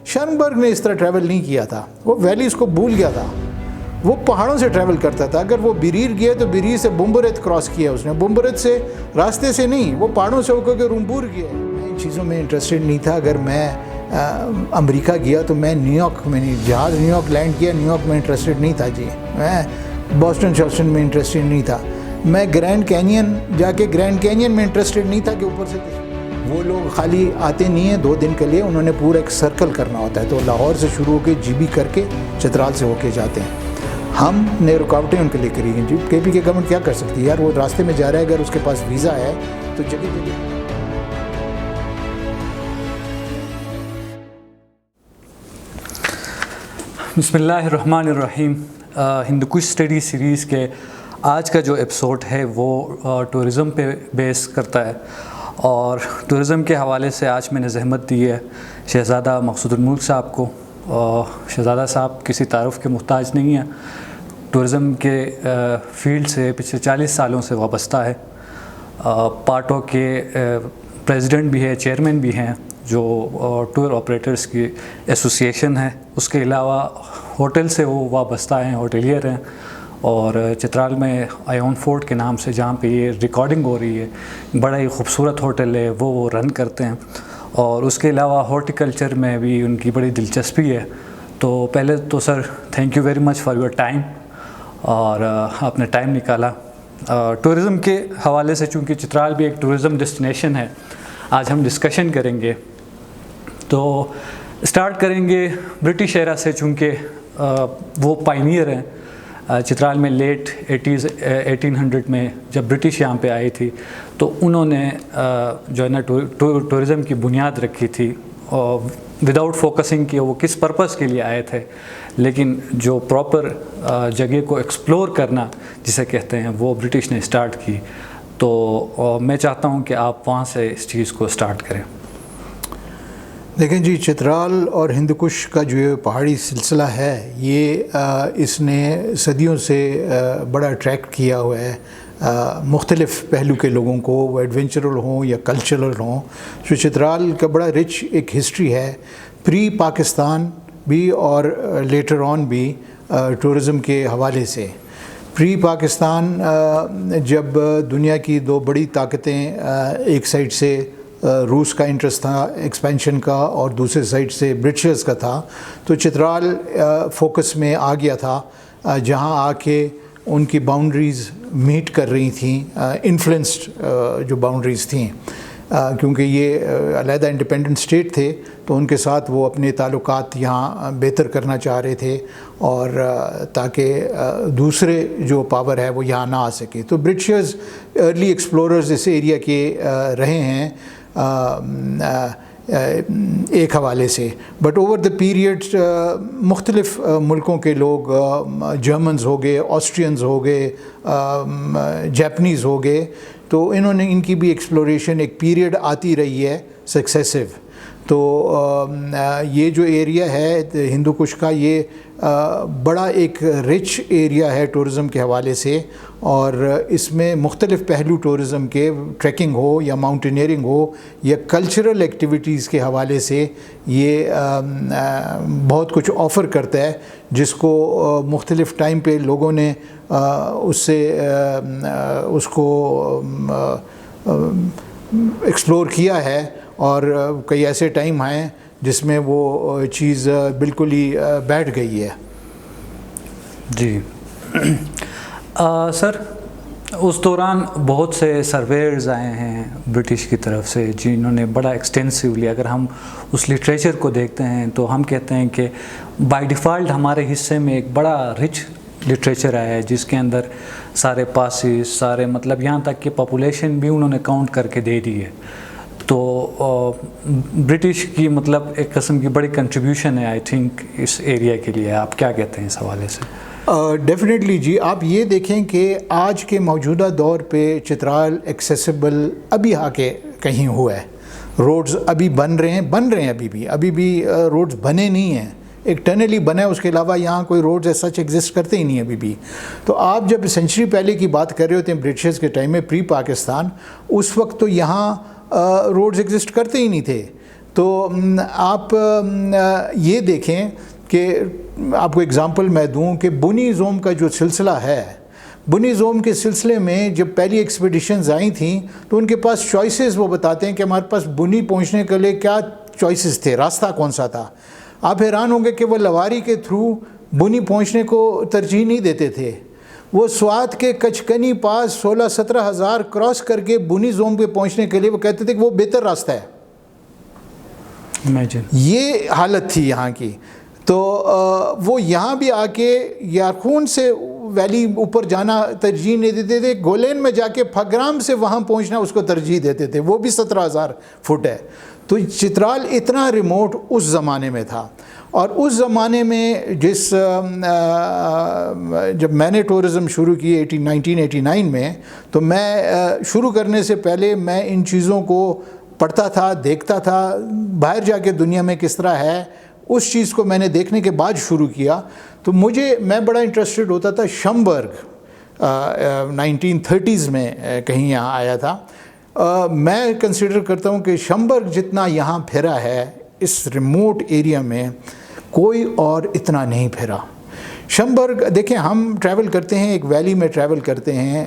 شرنبرگ نے اس طرح ٹریول نہیں کیا تھا، وہ ویلیز کو بھول گیا تھا، وہ پہاڑوں سے ٹریول کرتا تھا. اگر وہ بریر گیا تو بریر سے بمبرت کراس کیا اس نے، بمبرت سے راستے سے نہیں، وہ پہاڑوں سے ہو کر کے رومبور گیا. میں ان چیزوں میں انٹرسٹڈ نہیں تھا. اگر میں امریکہ گیا تو میں نیو یارک میں نہیں، جہاز نیو یارک لینڈ کیا، نیو یارک میں انٹرسٹڈ نہیں تھا جی. میں بوسٹن شوسٹن میں انٹرسٹڈ نہیں تھا. میں گرینڈ کینین جا کے گرینڈ کینین میں انٹرسٹڈ نہیں تھا کہ اوپر سے وہ لوگ خالی آتے نہیں ہیں 2 دن کے لیے، انہوں نے پورا ایک سرکل کرنا ہوتا ہے. تو لاہور سے شروع ہو کے جی بی کر کے چترال سے ہو کے جاتے ہیں. ہم نے رکاوٹیں ان کے لیے کری ہیں جی. کے پی کے گورنمنٹ کیا کر سکتی ہے یار؟ وہ راستے میں جا رہا ہے، اگر اس کے پاس ویزا ہے تو جگہ جگہ. بسم اللہ الرحمن الرحیم. ہندوکش اسٹڈی سیریز کے آج کا جو ایپیسوڈ ہے وہ ٹورزم پہ بیس کرتا ہے، اور ٹورزم کے حوالے سے آج میں نے زحمت دی ہے شہزادہ مقصود الملک صاحب کو. شہزادہ صاحب کسی تعارف کے محتاج نہیں ہیں، ٹورزم کے فیلڈ سے پچھلے 40 سالوں سے وابستہ ہے. پارٹوں کے پریزیڈنٹ بھی ہے، چیئرمین بھی ہیں، جو ٹور آپریٹرز کی ایسوسیشن ہے. اس کے علاوہ ہوٹل سے وہ وابستہ ہیں، ہوٹلیئر ہیں، اور چترال میں آیون فورٹ کے نام سے جہاں پہ یہ ریکارڈنگ ہو رہی ہے، بڑا ہی خوبصورت ہوٹل ہے، وہ رن کرتے ہیں. اور اس کے علاوہ ہارٹیکلچر میں بھی ان کی بڑی دلچسپی ہے. تو پہلے تو sir thank you very much for your time, اور آپ نے ٹائم نکالا. ٹورزم کے حوالے سے چونکہ چترال بھی ایک ٹورزم ڈیسٹینیشن ہے، آج ہم ڈسکشن کریں گے. تو اسٹارٹ کریں گے برٹش ایرا سے، چونکہ وہ پائنیئر ہیں. چترال میں لیٹ 1800 میں جب برٹش یہاں پہ آئی تھی تو انہوں نے جو ہے نا ٹورزم کی بنیاد رکھی تھی، وداؤٹ فوکسنگ کہ وہ کس پرپس کے لیے آئے تھے، لیکن جو پراپر جگہ کو ایکسپلور کرنا جسے کہتے ہیں وہ برٹش نے اسٹارٹ کی. تو میں چاہتا ہوں کہ آپ وہاں سے اس چیز کو اسٹارٹ کریں. دیکھیں جی، چترال اور ہندوکش کا جو پہاڑی سلسلہ ہے یہ اس نے صدیوں سے بڑا اٹریکٹ کیا ہوا ہے مختلف پہلو کے لوگوں کو، وہ ایڈونچرل ہوں یا کلچرل ہوں. جو چترال کا بڑا رچ ایک ہسٹری ہے، پری پاکستان بھی اور لیٹر آن بھی ٹورزم کے حوالے سے. پری پاکستان جب دنیا کی 2 بڑی طاقتیں، ایک سائڈ سے روس کا انٹرسٹ تھا ایکسپینشن کا اور دوسرے سائڈ سے برٹشرز کا تھا، تو چترال فوکس میں آ گیا تھا، جہاں آ کے ان کی باؤنڈریز میٹ کر رہی تھیں، انفلوئنسڈ جو باؤنڈریز تھیں، کیونکہ یہ علیحدہ انڈیپینڈنٹ اسٹیٹ تھے تو ان کے ساتھ وہ اپنے تعلقات یہاں بہتر کرنا چاہ رہے تھے، اور تاکہ دوسرے جو پاور ہے وہ یہاں نہ آ سکے. تو برٹشرز ارلی ایکسپلوررز اس ایریا کے رہے ہیں ایک حوالے سے. بٹ اوور دا پیریڈ مختلف ملکوں کے لوگ، جرمنز ہو گئے، آسٹرینز ہو گئے، جاپنیز ہو گئے، تو انہوں نے ان کی بھی ایکسپلوریشن ایک پیریڈ آتی رہی ہے سکسیسو. تو یہ جو ایریا ہے ہندوکش کا، یہ بڑا ایک رچ ایریا ہے ٹورزم کے حوالے سے، اور اس میں مختلف پہلو ٹورزم کے، ٹریکنگ ہو یا ماؤنٹینئرنگ ہو یا کلچرل ایکٹیویٹیز کے حوالے سے یہ بہت کچھ آفر کرتا ہے، جس کو مختلف ٹائم پہ لوگوں نے اس کو ایکسپلور کیا ہے، اور کئی ایسے ٹائم ہیں جس میں وہ چیز بالکل ہی بیٹھ گئی ہے. جی سر، اس دوران بہت سے سرویئرز آئے ہیں برٹش کی طرف سے جنہوں نے بڑا ایکسٹینسیولی، اگر ہم اس لٹریچر کو دیکھتے ہیں تو ہم کہتے ہیں کہ بائی ڈیفالٹ ہمارے حصے میں ایک بڑا رچ لٹریچر آیا ہے، جس کے اندر سارے پاسز، سارے مطلب یہاں تک کہ پاپولیشن بھی انہوں نے کاؤنٹ کر کے دے دی ہے. تو برٹش کی مطلب ایک قسم کی بڑی کنٹریبیوشن ہے آئی تھنک اس ایریا کے لیے. آپ کیا کہتے ہیں اس حوالے سے؟ ڈیفینیٹلی جی. آپ یہ دیکھیں کہ آج کے موجودہ دور پہ چترال ایکسیسیبل ابھی آ کے کہیں ہوا ہے. روڈز ابھی بن رہے ہیں ابھی بھی روڈز بنے نہیں ہیں. ایک ٹنل ہی بنا ہے، اس کے علاوہ یہاں کوئی روڈز ایز سچ ایگزسٹ کرتے ہی نہیں ابھی بھی. تو آپ جب سینچری پہلے کی بات کر رہے ہوتے ہیں برٹشرز کے ٹائم میں، پری پاکستان، اس وقت تو یہاں روڈز ایگزسٹ کرتے ہی نہیں تھے. تو آپ یہ دیکھیں کہ آپ کو اگزامپل میں دوں کہ بنی زوم کا جو سلسلہ ہے، بنی زوم کے سلسلے میں جب پہلی ایکسپیڈیشنز آئی تھیں تو ان کے پاس چوائسز وہ بتاتے ہیں کہ ہمارے پاس بنی پہنچنے کے لیے کیا چوائسز تھے، راستہ کون سا تھا. آپ حیران ہوں گے کہ وہ لواری کے تھرو بنی پہنچنے کو ترجیح نہیں دیتے تھے. وہ سوات کے کچکنی پاس 16-17 ہزار کراس کر کے بنی زوم پہ پہنچنے کے لیے وہ کہتے تھے کہ وہ بہتر راستہ ہے. یہ حالت تھی یہاں کی. تو وہ یہاں بھی آ کے یارخون سے ویلی اوپر جانا ترجیح نہیں دیتے تھے، گولین میں جا کے پھگرام سے وہاں پہنچنا اس کو ترجیح دیتے تھے، وہ بھی 17,000 فٹ ہے. تو چترال اتنا ریموٹ اس زمانے میں تھا. اور اس زمانے میں جب میں نے ٹورزم شروع کی 1989 میں، تو میں شروع کرنے سے پہلے میں ان چیزوں کو پڑھتا تھا، دیکھتا تھا، باہر جا کے دنیا میں کس طرح ہے اس چیز کو میں نے دیکھنے کے بعد شروع کیا. تو میں بڑا انٹرسٹڈ ہوتا تھا. شمبرگ 1930s میں کہیں یہاں آیا تھا. میں کنسیڈر کرتا ہوں کہ شمبرگ جتنا یہاں پھرا ہے اس ریموٹ ایریا میں کوئی اور اتنا نہیں پھرا. شمبرگ دیکھیں، ہم ٹریول کرتے ہیں، ایک ویلی میں ٹریول کرتے ہیں،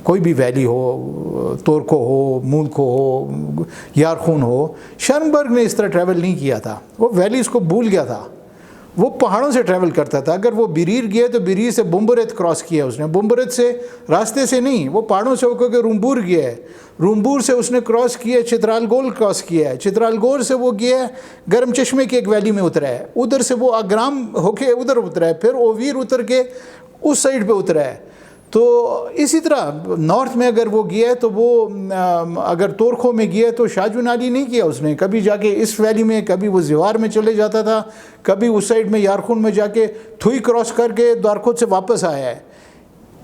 کوئی بھی ویلی ہو، تورکو ہو، مولکو ہو، یارخون ہو. شمبرگ نے اس طرح ٹریول نہیں کیا تھا. وہ ویلیز کو بھول گیا تھا. وہ پہاڑوں سے ٹریول کرتا تھا. اگر وہ بریر گیا تو بریر سے بمبرت کراس کیا اس نے، بمبرت سے راستے سے نہیں، وہ پہاڑوں سے ہو کر کے رومبور گیا ہے، رومبور سے اس نے کراس کیا، چترال گول کراس کیا ہے، چترال گول سے وہ گیا ہے گرم چشمے کی ایک ویلی میں اترا ہے، ادھر سے وہ اگرام ہو کے ادھر اترا ہے، پھر اوویر اتر کے اس سائڈ پہ اترا ہے. تو اسی طرح نارتھ میں اگر وہ گیا ہے تو وہ اگر تورکھو میں گیا ہے تو شاجو نالی نہیں کیا اس نے، کبھی جا کے اس ویلی میں، کبھی وہ زیوار میں چلے جاتا تھا، کبھی اس سائڈ میں یارخون میں جا کے تھوئی کراس کر کے دوارکھوت سے واپس آیا ہے.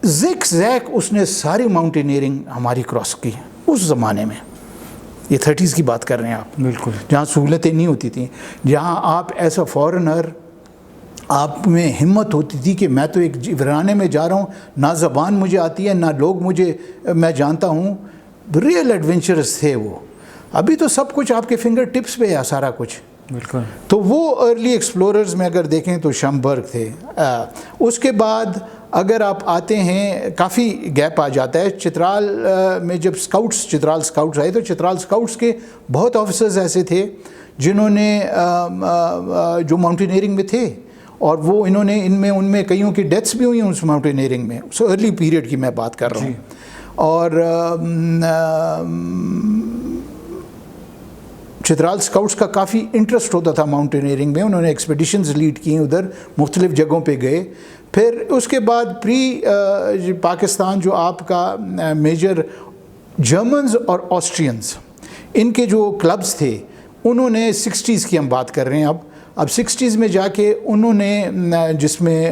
زک زیک اس نے ساری ماؤنٹینئرنگ ہماری کراس کی اس زمانے میں. یہ 30s کی بات کر رہے ہیں آپ، بالکل، جہاں سہولتیں نہیں ہوتی تھیں، جہاں آپ ایز اے فارنر آپ میں ہمت ہوتی تھی کہ میں تو ایک ویرانے میں جا رہا ہوں، نہ زبان مجھے آتی ہے، نہ لوگ میں جانتا ہوں. ریئل ایڈونچرس تھے وہ. ابھی تو سب کچھ آپ کے فنگر ٹپس پہ ہے سارا کچھ. بالکل. تو وہ ارلی ایکسپلوررز میں اگر دیکھیں تو شمبرگ تھے. اس کے بعد اگر آپ آتے ہیں، کافی گیپ آ جاتا ہے. چترال میں جب چترال سکاؤٹس آئے تو چترال سکاؤٹس کے بہت آفیسرز ایسے تھے جنہوں نے جو ماؤنٹینئرنگ میں تھے، اور وہ ان میں کئیوں کی ڈیتھس بھی ہوئی ہیں اس ماؤنٹینئرنگ میں. سو ارلی پیریڈ کی میں بات کر رہا ہوں. اور چترال سکاؤٹس کا کافی انٹرسٹ ہوتا تھا ماؤنٹینئرنگ میں. انہوں نے ایکسپیڈیشنز لیڈ کی ادھر، مختلف جگہوں پہ گئے. پھر اس کے بعد پاکستان جو آپ کا میجر جرمنز اور آسٹرینز، ان کے جو کلبز تھے، انہوں نے 60s کی ہم بات کر رہے ہیں اب 60s میں جا کے انہوں نے، جس میں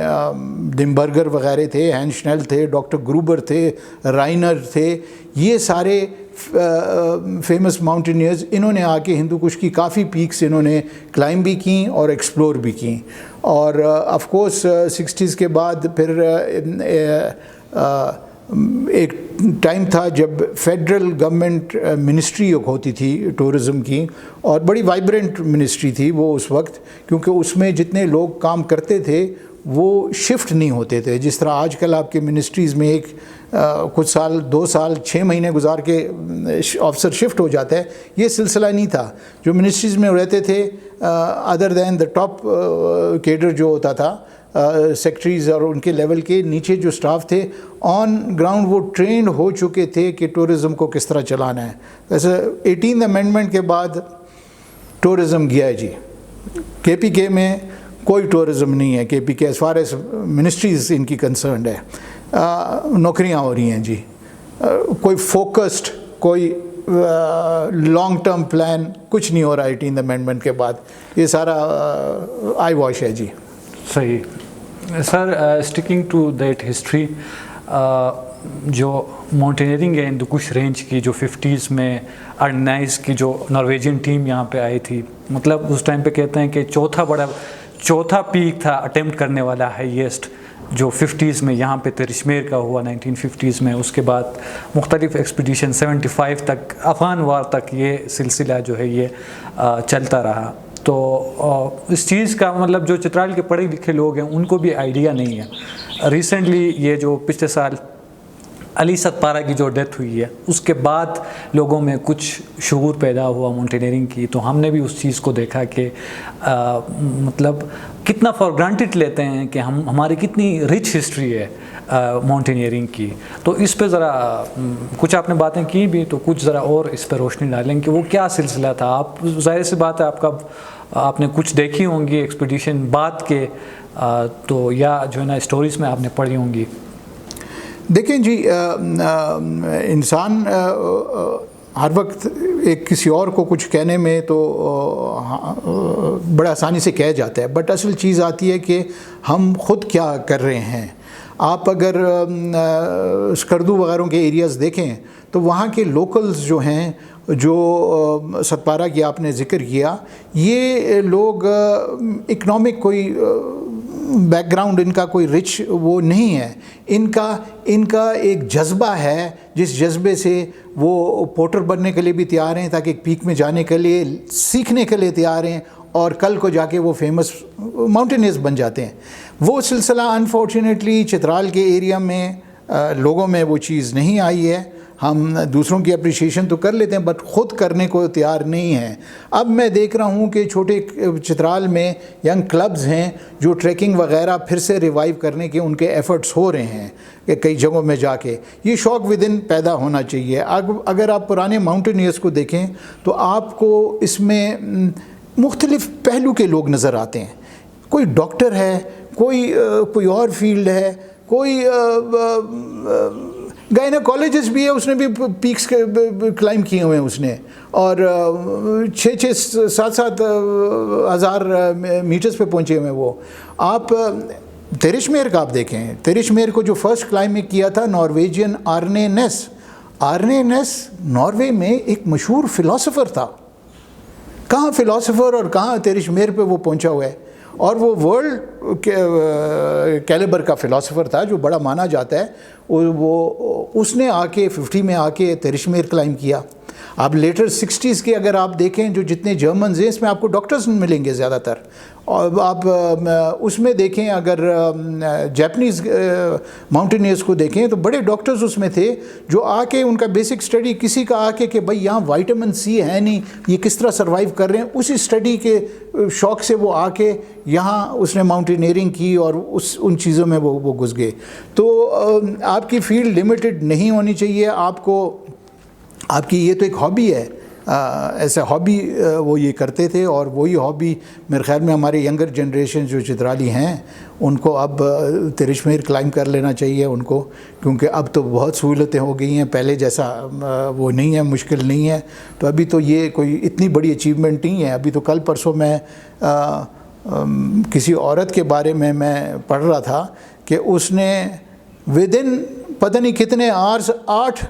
ڈمبرگر وغیرہ تھے، ہین شنیل تھے، ڈاکٹر گروبر تھے، رائنر تھے، یہ سارے فیمس ماؤنٹینئرز، انہوں نے آ کے ہندو کش کی کافی پیکس انہوں نے کلائم بھی کیں اور ایکسپلور بھی کیں. اور آف کورس 60s کے بعد پھر ایک ٹائم تھا جب فیڈرل گورنمنٹ منسٹری ہوتی تھی ٹورزم کی، اور بڑی وائبرنٹ منسٹری تھی وہ اس وقت، کیونکہ اس میں جتنے لوگ کام کرتے تھے وہ شفٹ نہیں ہوتے تھے. جس طرح آج کل آپ کے منسٹریز میں ایک کچھ سال، 2 سال، 6 مہینے گزار کے آفیسر شفٹ ہو جاتا ہے، یہ سلسلہ نہیں تھا. جو منسٹریز میں رہتے تھے other than the top cadre جو ہوتا تھا، سیکٹریز اور ان کے لیول کے نیچے جو سٹاف تھے، آن گراؤنڈ وہ ٹرینڈ ہو چکے تھے کہ ٹورزم کو کس طرح چلانا ہے. ویسے 18 امینڈمنٹ کے بعد ٹورزم گیا ہے جی. کے پی کے میں کوئی ٹورزم نہیں ہے. کے پی کے ایز فار ایز منسٹریز ان کی کنسرنڈ ہے، نوکریاں ہو رہی ہیں جی. کوئی فوکسڈ، کوئی لانگ ٹرم پلان کچھ نہیں ہو رہا 18 امینڈمنٹ کے بعد. یہ سارا آئی واش ہے جی. صحیح سر. اسٹکنگ ٹو دیٹ ہسٹری، جو ماؤنٹینئرنگ ہے ہندو کش رینج کی، جو 50s میں ارنائز کی جو نارویجین ٹیم یہاں پہ آئی تھی، مطلب اس ٹائم پہ کہتے ہیں کہ چوتھا پیک تھا اٹیمپٹ کرنے والا ہائیسٹ، جو 50s میں یہاں پہ ترشمیر کا ہوا 1950s میں، اس کے بعد مختلف ایکسپیڈیشن 75 تک افغان وار تک یہ سلسلہ جو ہے یہ چلتا رہا. تو اس چیز کا مطلب جو چترال کے پڑھے لکھے لوگ ہیں ان کو بھی آئیڈیا نہیں ہے. ریسنٹلی یہ جو پچھلے سال علی ستپارہ کی جو ڈیتھ ہوئی ہے اس کے بعد لوگوں میں کچھ شعور پیدا ہوا ماؤنٹینئرنگ کی، تو ہم نے بھی اس چیز کو دیکھا کہ مطلب کتنا فار گرانٹیڈ لیتے ہیں کہ ہماری کتنی رچ ہسٹری ہے ماؤنٹینئرنگ کی. تو اس پہ ذرا کچھ آپ نے باتیں کی بھی، تو کچھ ذرا اور اس پہ روشنی ڈالیں کہ وہ کیا سلسلہ تھا. آپ ظاہر سی بات ہے آپ نے کچھ دیکھی ہوں گی ایکسپیڈیشن بعد کے، تو یا جو ہے نا اسٹوریز میں آپ نے پڑھی ہوں گی. دیکھیں جی، انسان ہر وقت ایک کسی اور کو کچھ کہنے میں تو بڑا آسانی سے کہہ جاتا ہے، بٹ اصل چیز آتی ہے کہ ہم خود کیا کر رہے ہیں. آپ اگر اسکردو وغیرہ کے ایریاز دیکھیں تو وہاں کے لوکلز جو ہیں، جو ستپارہ کی آپ نے ذکر کیا، یہ لوگ اکنامک کوئی بیک گراؤنڈ ان کا کوئی رچ وہ نہیں ہے. ان کا ایک جذبہ ہے جس جذبے سے وہ پورٹر بننے کے لیے بھی تیار ہیں، تاکہ ایک پیک میں جانے کے لیے سیکھنے کے لیے تیار ہیں، اور کل کو جا کے وہ فیمس ماؤنٹینئرز بن جاتے ہیں. وہ سلسلہ انفارچونیٹلی چترال کے ایریا میں لوگوں میں وہ چیز نہیں آئی ہے. ہم دوسروں کی اپریشیشن تو کر لیتے ہیں بٹ خود کرنے کو تیار نہیں ہیں. اب میں دیکھ رہا ہوں کہ چھوٹے چترال میں ینگ کلبز ہیں جو ٹریکنگ وغیرہ پھر سے ریوائیو کرنے کے ان کے ایفرٹس ہو رہے ہیں کہ کئی جگہوں میں جا کے. یہ شوق ودن پیدا ہونا چاہیے. اگر آپ پرانے ماؤنٹینئرز کو دیکھیں تو آپ کو اس میں مختلف پہلو کے لوگ نظر آتے ہیں. کوئی ڈاکٹر ہے، کوئی اور فیلڈ ہے، کوئی گائنیکالوجسٹ بھی ہے، اس نے بھی پیکس کلائم کیے ہوئے ہیں اس نے، اور 6-7 ہزار میٹرز پہ پہنچے ہوئے ہیں وہ. آپ ترشمیر کا آپ دیکھیں، ترشمیر کو جو فرسٹ کلائمنگ کیا تھا نارویجین آرنے نیس. آرنے نیس ناروے میں ایک مشہور فلاسفر تھا. کہاں فلاسفر اور کہاں ترشمیر پہ وہ پہنچا ہوا ہے. اور وہ ورلڈ کیلیبر کا فلاسفر تھا جو بڑا مانا جاتا ہے. اس نے آ کے 50 میں آ کے ترشمیر کلائم کیا. آپ لیٹر 60s کے اگر آپ دیکھیں جو جتنے جرمنز ہیں اس میں آپ کو ڈاکٹرز ملیں گے زیادہ تر. اور آپ اس میں دیکھیں اگر جاپنیز ماؤنٹینئرز کو دیکھیں تو بڑے ڈاکٹرز اس میں تھے جو آ کے ان کا بیسک اسٹڈی کسی کا آ کے کہ بھائی یہاں وائٹامن سی ہے نہیں، یہ کس طرح سروائیو کر رہے ہیں، اسی اسٹڈی کے شوق سے وہ آ کے یہاں اس نے ماؤنٹینئرنگ کی اور ان چیزوں میں وہ گھس گئے. تو آپ کی فیلڈ لمیٹڈ نہیں ہونی چاہیے. آپ کی یہ تو ایک ہابی ہے، ایسا ہابی وہ یہ کرتے تھے، اور وہی ہابی میرے خیال میں ہمارے ینگر جنریشن جو چترالی ہیں ان کو اب ترشمیر کلائم کر لینا چاہیے ان کو، کیونکہ اب تو بہت سہولتیں ہو گئی ہیں، پہلے جیسا وہ نہیں ہے، مشکل نہیں ہے. تو ابھی تو یہ کوئی اتنی بڑی اچیومنٹ نہیں ہے. ابھی تو کل پرسوں میں کسی عورت کے بارے میں پڑھ رہا تھا کہ اس نے ودن پتہ نہیں کتنے آورز 8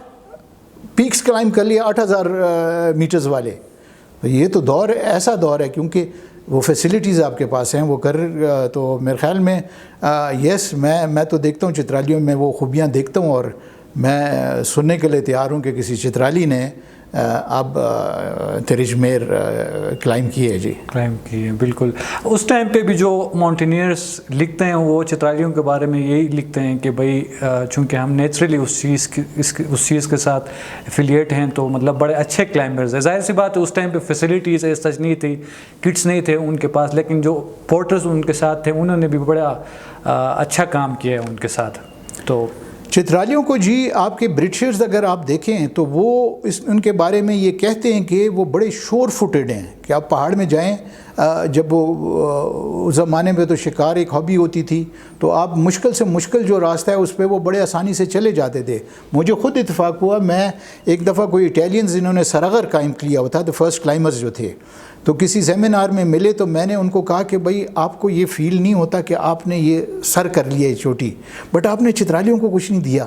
پیکس کلائم کر لیا، 8000 میٹرز والے. یہ تو دور ایسا دور ہے کیونکہ وہ فیسلٹیز آپ کے پاس ہیں وہ تو میرے خیال میں یس میں تو دیکھتا ہوں چترالیوں میں وہ خوبیاں دیکھتا ہوں، اور میں سننے کے لیے تیار ہوں کہ کسی چترالی نے اب ترشمیر کلائم کی ہے. جی کلائم کی ہے بالکل. اس ٹائم پہ بھی جو ماؤنٹینئرز لکھتے ہیں وہ چترالیوں کے بارے میں یہی لکھتے ہیں کہ بھائی چونکہ ہم نیچرلی اس چیز کے ساتھ ایفیلیٹ ہیں تو مطلب بڑے اچھے کلائمبرز ہیں. ظاہر سی بات ہے اس ٹائم پہ فیسلٹیز اس طرح نہیں تھی، کٹس نہیں تھے ان کے پاس، لیکن جو پورٹرز ان کے ساتھ تھے انہوں نے بھی بڑا اچھا کام کیا ہے ان کے ساتھ. تو چترالیوں کو جی آپ کے برٹشرز اگر آپ دیکھیں تو وہ ان کے بارے میں یہ کہتے ہیں کہ وہ بڑے شور فوٹڈ ہیں کہ آپ پہاڑ میں جائیں. جب وہ اس زمانے میں تو شکار ایک ہابی ہوتی تھی تو آپ مشکل سے مشکل جو راستہ ہے اس پہ وہ بڑے آسانی سے چلے جاتے تھے. مجھے خود اتفاق ہوا، میں ایک دفعہ کوئی اٹیلینز انہوں نے سرغر قائم کیا ہوا تھا، تو فرسٹ کلائمرز جو تھے، تو کسی سیمینار میں ملے تو میں نے ان کو کہا کہ بھائی آپ کو یہ فیل نہیں ہوتا کہ آپ نے یہ سر کر لیا ہے چوٹی، بٹ آپ نے چترالیوں کو کچھ نہیں دیا،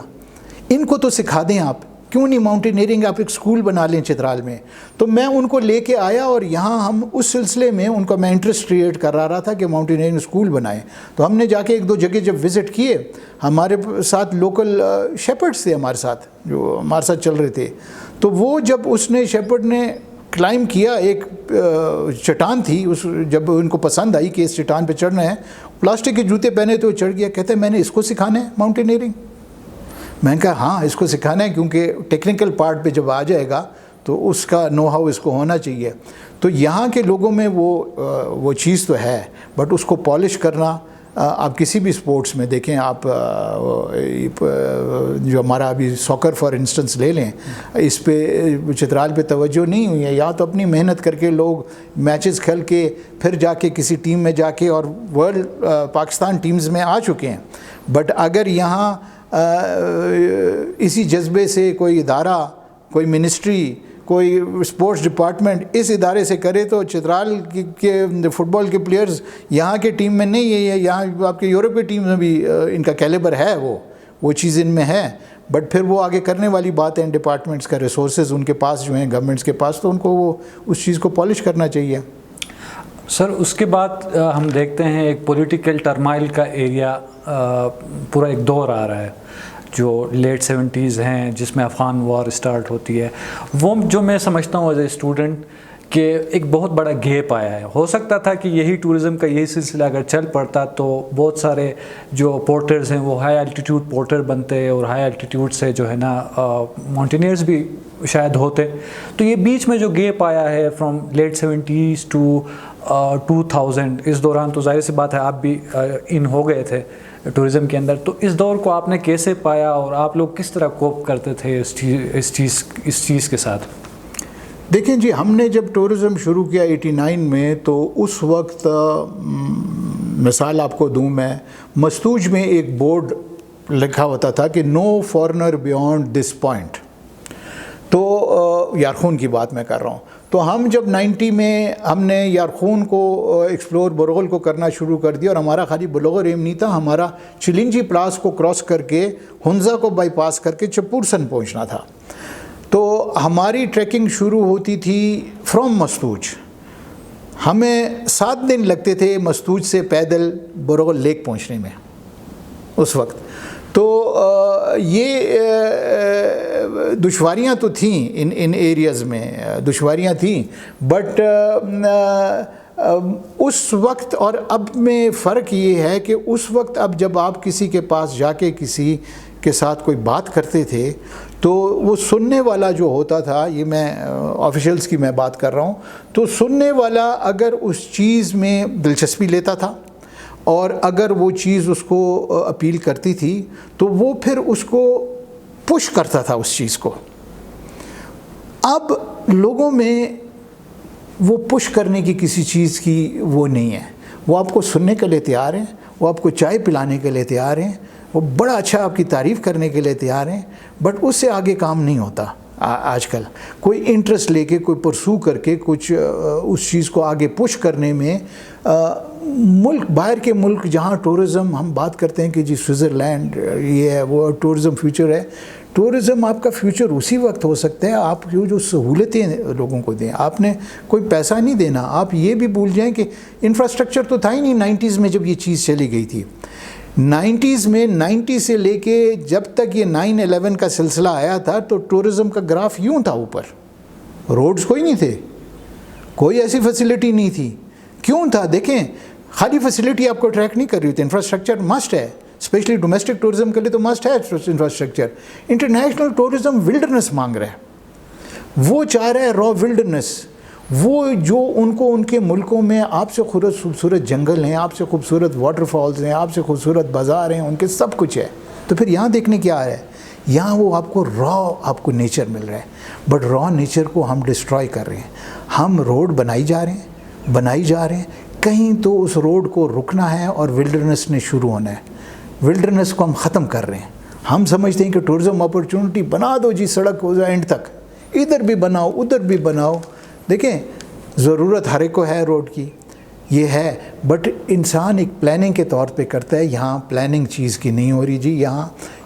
ان کو تو سکھا دیں آپ. کیوں نہیں ماؤنٹینئرنگ آپ ایک اسکول بنا لیں چترال میں. تو میں ان کو لے کے آیا اور یہاں ہم اس سلسلے میں ان کا میں انٹرسٹ کریٹ کر رہا تھا کہ ماؤنٹینئرنگ اسکول بنائیں. تو ہم نے جا کے 1-2 جگہ جب وزٹ کیے, ہمارے ساتھ لوکل شیپرڈس تھے ہمارے ساتھ جو ہمارے ساتھ چل رہے تھے. تو وہ جب اس نے شیپرڈ نے کلائم کیا, ایک چٹان تھی, جب ان کو پسند آئی کہ اس چٹان پہ چڑھنا ہے, پلاسٹک کے جوتے پہنے تو وہ چڑھ گیا. کہتے ہیں میں نے اس کو سکھانا ہے ماؤنٹینئرنگ. میں نے کہا ہاں اس کو سکھانا ہے, کیونکہ ٹیکنیکل پارٹ پہ جب آ جائے گا تو اس کا نو ہاؤ اس کو ہونا چاہیے. تو یہاں کے لوگوں میں وہ چیز تو ہے, بٹ اس کو پالش کرنا, آپ کسی بھی سپورٹس میں دیکھیں, آپ جو ہمارا ابھی ساکر فار انسٹنس لے لیں, اس پہ چترال پہ توجہ نہیں ہوئی ہے. یا تو اپنی محنت کر کے لوگ میچز کھیل کے پھر جا کے کسی ٹیم میں جا کے, اور ورلڈ پاکستان ٹیمز میں آ چکے ہیں, بٹ اگر یہاں اسی جذبے سے کوئی ادارہ, کوئی منسٹری, کوئی اسپورٹس ڈپارٹمنٹ اس ادارے سے کرے تو چترال کے فٹ بال کے پلیئرز یہاں کے ٹیم میں نہیں ہے. یہاں آپ کے یورپ کے ٹیم میں بھی ان کا کیلیبر ہے, وہ چیز ان میں ہے, بٹ پھر وہ آگے کرنے والی بات ہے ڈپارٹمنٹس کا, ریسورسز ان کے پاس جو ہیں گورنمنٹس کے پاس, تو ان کو وہ اس چیز کو پالش کرنا چاہیے. سر اس کے بعد ہم دیکھتے ہیں ایک پولیٹیکل ٹرمائل کا ایریا, پورا ایک دور آ رہا ہے جو لیٹ 70s ہیں, جس میں افغان وار اسٹارٹ ہوتی ہے. وہ جو میں سمجھتا ہوں ایز اے اسٹوڈنٹ کہ ایک بہت بڑا گیپ آیا ہے. ہو سکتا تھا کہ یہی ٹورزم کا یہی سلسلہ اگر چل پڑتا تو بہت سارے جو پورٹرز ہیں وہ ہائی الٹیٹیوڈ پورٹر بنتے, اور ہائی الٹیٹیوڈ سے جو ہے نا ماؤنٹینئرز بھی شاید ہوتے. تو یہ بیچ میں جو گیپ آیا ہے فرام لیٹ 70s ٹو 2000, اس دوران تو ظاہر سی بات ہے آپ بھی ان ہو گئے تھے ٹورزم کے اندر, تو اس دور کو آپ نے کیسے پایا اور آپ لوگ کس طرح کوپ کرتے تھے اس چیز کے ساتھ؟ دیکھیں جی, ہم نے جب ٹورزم شروع کیا 89 میں, تو اس وقت مثال آپ کو دوں میں, مستوج میں ایک بورڈ لکھا ہوتا تھا کہ نو فارنر بیونڈ دس پوائنٹ. تو یارخون کی بات میں کر رہا ہوں. تو ہم جب 90 میں ہم نے یارخون کو ایکسپلور, برغل کو کرنا شروع کر دیا, اور ہمارا خالی بلوغر ایم نہیں تھا, ہمارا چلنجی پلاس کو کراس کر کے ہنزا کو بائی پاس کر کے چپورسن پہنچنا تھا. تو ہماری ٹریکنگ شروع ہوتی تھی فرام مستوج. ہمیں 7 دن لگتے تھے مستوج سے پیدل برغل لیک پہنچنے میں اس وقت. تو یہ دشواریاں تو تھیں ان ایریاز میں, دشواریاں تھیں, بٹ اس وقت اور اب میں فرق یہ ہے کہ اس وقت اب جب آپ کسی کے پاس جا کے کسی کے ساتھ کوئی بات کرتے تھے تو وہ سننے والا جو ہوتا تھا, یہ میں آفیشلز کی میں بات کر رہا ہوں, تو سننے والا اگر اس چیز میں دلچسپی لیتا تھا اور اگر وہ چیز اس کو اپیل کرتی تھی تو وہ پھر اس کو پش کرتا تھا اس چیز کو. اب لوگوں میں وہ پش کرنے کی کسی چیز کی وہ نہیں ہے. وہ آپ کو سننے کے لیے تیار ہیں, وہ آپ کو چائے پلانے کے لیے تیار ہیں, وہ بڑا اچھا آپ کی تعریف کرنے کے لیے تیار ہیں, بٹ اس سے آگے کام نہیں ہوتا. آج کل کوئی انٹرسٹ لے کے, کوئی پرسو کر کے کچھ اس چیز کو آگے پش کرنے میں, ملک باہر کے ملک جہاں ٹورزم ہم بات کرتے ہیں کہ جی سوئٹزرلینڈ یہ ہے وہ ٹورزم فیوچر ہے. ٹورزم آپ کا فیوچر اسی وقت ہو سکتا ہے آپ جو سہولتیں لوگوں کو دیں. آپ نے کوئی پیسہ نہیں دینا. آپ یہ بھی بھول جائیں کہ انفراسٹرکچر تو تھا ہی نہیں 90s میں جب یہ چیز چلی گئی تھی. 90s میں 90 سے لے کے جب تک یہ 9/11 کا سلسلہ آیا تھا تو ٹورزم کا گراف یوں تھا اوپر. روڈز کوئی نہیں تھے, کوئی ایسی فیسلٹی نہیں تھی. کیوں تھا؟ دیکھیں خالی فیسلٹی آپ کو ٹریک نہیں کر رہی ہوتی, انفراسٹرکچر مسٹ ہے, اسپیشلی ڈومیسٹک ٹورزم کے لیے تو مسٹ ہے انفراسٹرکچر. انٹرنیشنل ٹورزم ولڈرنس مانگ رہا ہے, وہ چاہ رہا ہے را ولڈرنس. وہ جو ان کو ان کے ملکوں میں آپ سے خوبصورت جنگل ہیں, آپ سے خوبصورت واٹر فالز ہیں, آپ سے خوبصورت بازار ہیں, ان کے سب کچھ ہے. تو پھر یہاں دیکھنے کیا آ رہا ہے؟ یہاں وہ آپ کو را آپ کو نیچر مل رہا ہے, بٹ را نیچر کو ہم ڈسٹرائے کر رہے ہیں. ہم روڈ بنائی جا رہے ہیں, کہیں تو اس روڈ کو رکنا ہے اور ولڈرنس نے شروع ہونا ہے. ولڈرنس کو ہم ختم کر رہے ہیں. ہم سمجھتے ہیں کہ ٹورزم اپرچونٹی بنا دو جی, سڑک ہو جائے اینڈ تک, ادھر بھی بناؤ ادھر بھی بناؤ. دیکھیں ضرورت ہر ایک کو ہے روڈ کی, یہ ہے, بٹ انسان ایک پلاننگ کے طور پہ کرتا ہے. یہاں پلاننگ چیز کی نہیں ہو رہی جی.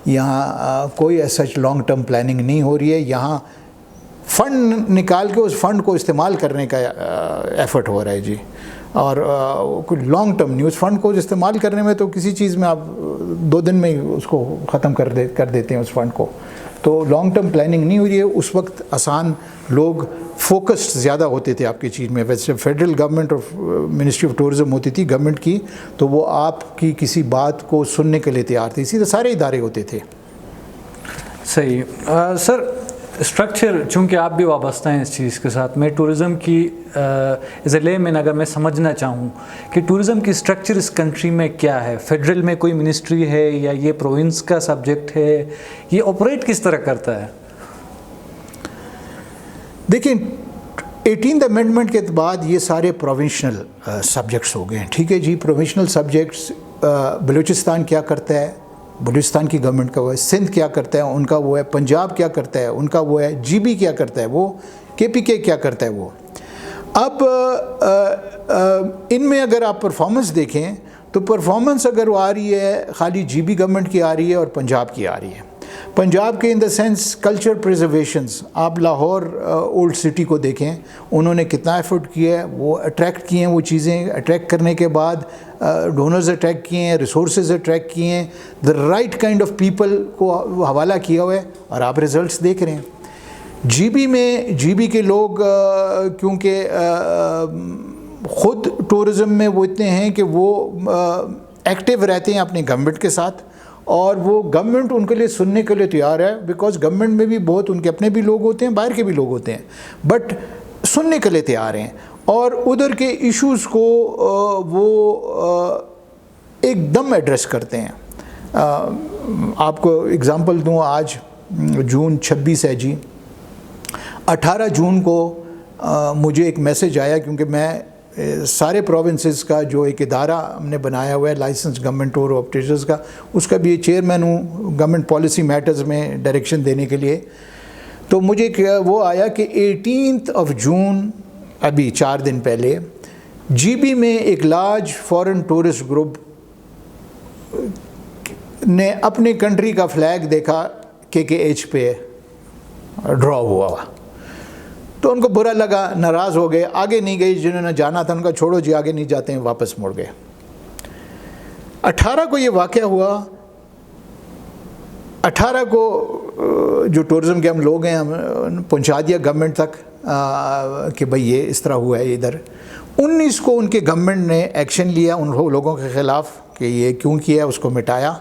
یہاں کوئی سچ لانگ ٹرم پلاننگ نہیں ہو رہی ہے. یہاں فنڈ نکال کے اس فنڈ کو استعمال کرنے کا ایفرٹ ہو رہا ہے جی. اور کوئی لانگ ٹرم نہیں, اس فنڈ کو استعمال کرنے میں تو کسی چیز میں آپ 2 دن میں اس کو ختم کر دیتے ہیں اس فنڈ کو. تو لانگ ٹرم پلاننگ نہیں ہو رہی ہے. اس وقت آسان لوگ فوکسڈ زیادہ ہوتے تھے آپ کی چیز میں. ویسے فیڈرل گورنمنٹ اور منسٹری آف ٹورزم ہوتی تھی گورنمنٹ کی, تو وہ آپ کی کسی بات کو سننے کے لیے تیار تھی. اسی طرح سارے ادارے ہوتے تھے. صحیح. سر اسٹرکچر, چونکہ آپ بھی وابستہ ہیں اس چیز کے ساتھ, میں ٹورزم کی ایز اے لے مین اگر میں سمجھنا چاہوں کہ ٹورزم کی اسٹرکچر اس کنٹری میں کیا ہے, فیڈرل میں کوئی منسٹری ہے یا یہ پروونس کا سبجیکٹ ہے, یہ آپریٹ کس طرح کرتا ہے؟ دیکھیں 18th امینڈمنٹ کے بعد یہ سارے پروونشنل سبجیکٹس ہو گئے ہیں. ٹھیک ہے جی. پروونشنل سبجیکٹس, بلوچستان کیا کرتا ہے, بلوچستان کی گورنمنٹ کا وہ ہے. سندھ کیا کرتا ہے, ان کا وہ ہے. پنجاب کیا کرتا ہے, ان کا وہ ہے. جی بی کیا کرتا ہے, وہ KPK کیا کرتا ہے وہ. اب ان میں اگر آپ پرفارمنس دیکھیں تو پرفارمنس اگر وہ آ رہی ہے خالی جی بی گورنمنٹ کی آ رہی ہے اور پنجاب کی آ رہی ہے. پنجاب کے ان دا سینس کلچر پریزرویشنز, آپ لاہور اولڈ سٹی کو دیکھیں, انہوں نے کتنا ایفرٹ کیا ہے, وہ اٹریکٹ کیے ہیں وہ چیزیں. اٹریکٹ کرنے کے بعد ڈونرز اٹریکٹ کیے ہیں, ریسورسز اٹریکٹ کیے ہیں, the right kind of people کو حوالہ کیا ہوا ہے, اور آپ ریزلٹس دیکھ رہے ہیں. جی بی میں جی بی کے لوگ کیونکہ خود ٹورزم میں وہ اتنے ہیں کہ وہ ایکٹیو رہتے ہیں اپنی گورنمنٹ کے ساتھ, اور وہ گورنمنٹ ان کے لیے سننے کے لیے تیار ہے, بیکاز گورنمنٹ میں بھی بہت ان کے اپنے بھی لوگ ہوتے ہیں, باہر کے بھی لوگ ہوتے ہیں, بٹ سننے کے لیے تیار ہیں. اور ادھر کے ایشوز کو وہ ایک دم ایڈریس کرتے ہیں. آپ کو اگزامپل دوں, آج جون 26 ہے جی. 18 جون کو مجھے ایک میسج آیا, کیونکہ میں سارے پروونسز کا جو ایک ادارہ ہم نے بنایا ہوا ہے لائسنس گورنمنٹ ٹور آپریٹرز کا, اس کا بھی یہ چیئرمین ہوں گورنمنٹ پالیسی میٹرز میں ڈائریکشن دینے کے لیے. تو مجھے وہ آیا کہ 18 جون, ابھی 4 دن پہلے, جی بی میں ایک لارج فارن ٹورسٹ گروپ نے اپنے کنٹری کا فلیگ دیکھا KKH پہ ڈرا ہوا. تو ان کو برا لگا, ناراض ہو گئے, آگے نہیں گئے. جنہوں نے جانا تھا ان کا چھوڑو جی, آگے نہیں جاتے ہیں, واپس مڑ گئے. 18 کو یہ واقعہ ہوا. 18 کو جو ٹورزم کے ہم لوگ ہیں, ہم پہنچا دیا گورنمنٹ تک کہ بھئی یہ اس طرح ہوا ہے ادھر. 19 کو ان کے گورنمنٹ نے ایکشن لیا ان لوگوں کے خلاف کہ یہ کیوں کیا ہے, اس کو مٹایا,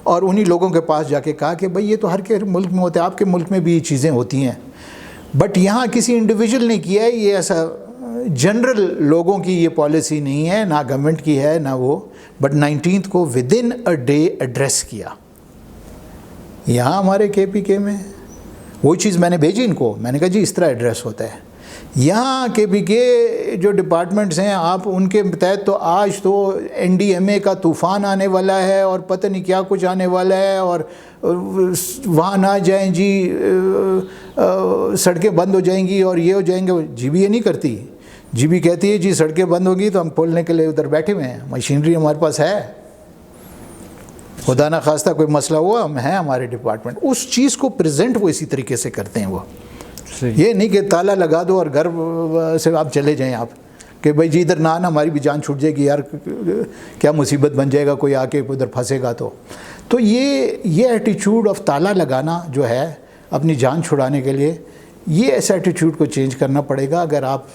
اور انہی لوگوں کے پاس جا کے کہا کہ بھئی یہ تو ہر کے ملک میں ہوتا ہے, آپ کے ملک میں بھی یہ چیزیں ہوتی ہیں, بٹ یہاں کسی انڈیویجول نے کیا ہے, یہ ایسا جنرل لوگوں کی یہ پالیسی نہیں ہے, نہ گورنمنٹ کی ہے نہ وہ. بٹ 19 کو with in a day address کیا. یہاں ہمارے KPK میں وہی چیز میں نے بھیجی ان کو, میں نے کہا جی اس طرح ایڈریس ہوتا ہے. یہاں KPK جو ڈپارٹمنٹس ہیں, آپ ان کے تحت تو آج تو NDMA کا طوفان آنے والا ہے, اور پتہ نہیں کیا کچھ آنے والا ہے, اور وہاں نہ جائیں جی, سڑکیں بند ہو جائیں گی اور یہ ہو جائیں گے. جی بی یہ نہیں کرتی. جی بی کہتی ہے جی سڑکیں بند ہوگی تو ہم کھولنے کے لیے ادھر بیٹھے ہوئے ہیں, مشینری ہمارے پاس ہے, خدا نہ خواستہ کوئی مسئلہ ہوا ہم ہیں, ہمارے ڈپارٹمنٹ اس چیز کو پریزنٹ وہ اسی طریقے سے کرتے ہیں. وہ یہ نہیں کہ تالا لگا دو اور گھر سے آپ چلے جائیں آپ کہ بھائی جی ادھر نہ آنا, ہماری بھی جان چھوٹ جائے گی یار, کیا مصیبت بن جائے گا, کوئی آ کے ادھر پھنسے گا. تو یہ ایٹیچیوڈ آف تالا لگانا جو ہے اپنی جان چھڑانے کے لیے, یہ ایسا ایٹیچیوڈ کو چینج کرنا پڑے گا اگر آپ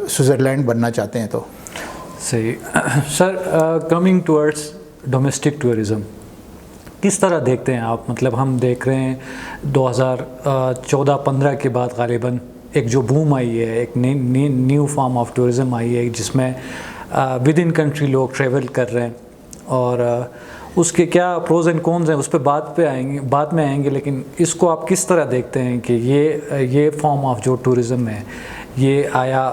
سوئٹزرلینڈ بننا چاہتے ہیں تو. صحیح. سر کمنگ ٹورڈس ڈومیسٹک ٹورزم, کس طرح دیکھتے ہیں آپ؟ مطلب ہم دیکھ رہے ہیں 2014-15 کے بعد غالباً ایک جو بوم آئی ہے, ایک نیو فارم آف ٹورزم آئی ہے جس میں ود ان کنٹری لوگ ٹریول کر رہے ہیں, اور اس کے کیا پروز اینڈ کونز ہیں اس پہ بعد میں آئیں گے. لیکن اس کو آپ کس طرح دیکھتے ہیں کہ یہ فارم آف جو ٹورزم ہے یہ آیا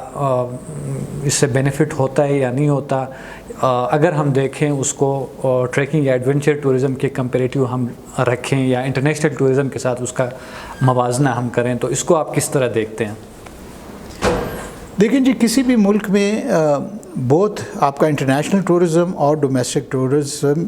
اس سے بینیفٹ ہوتا ہے یا نہیں ہوتا؟ اگر ہم دیکھیں اس کو ٹریکنگ یا ایڈونچر ٹورزم کے کمپیریٹیو ہم رکھیں یا انٹرنیشنل ٹورزم کے ساتھ اس کا موازنہ ہم کریں, تو اس کو آپ کس طرح دیکھتے ہیں؟ دیکھیں جی, کسی بھی ملک میں بہت آپ کا انٹرنیشنل ٹورزم اور ڈومیسٹک ٹورزم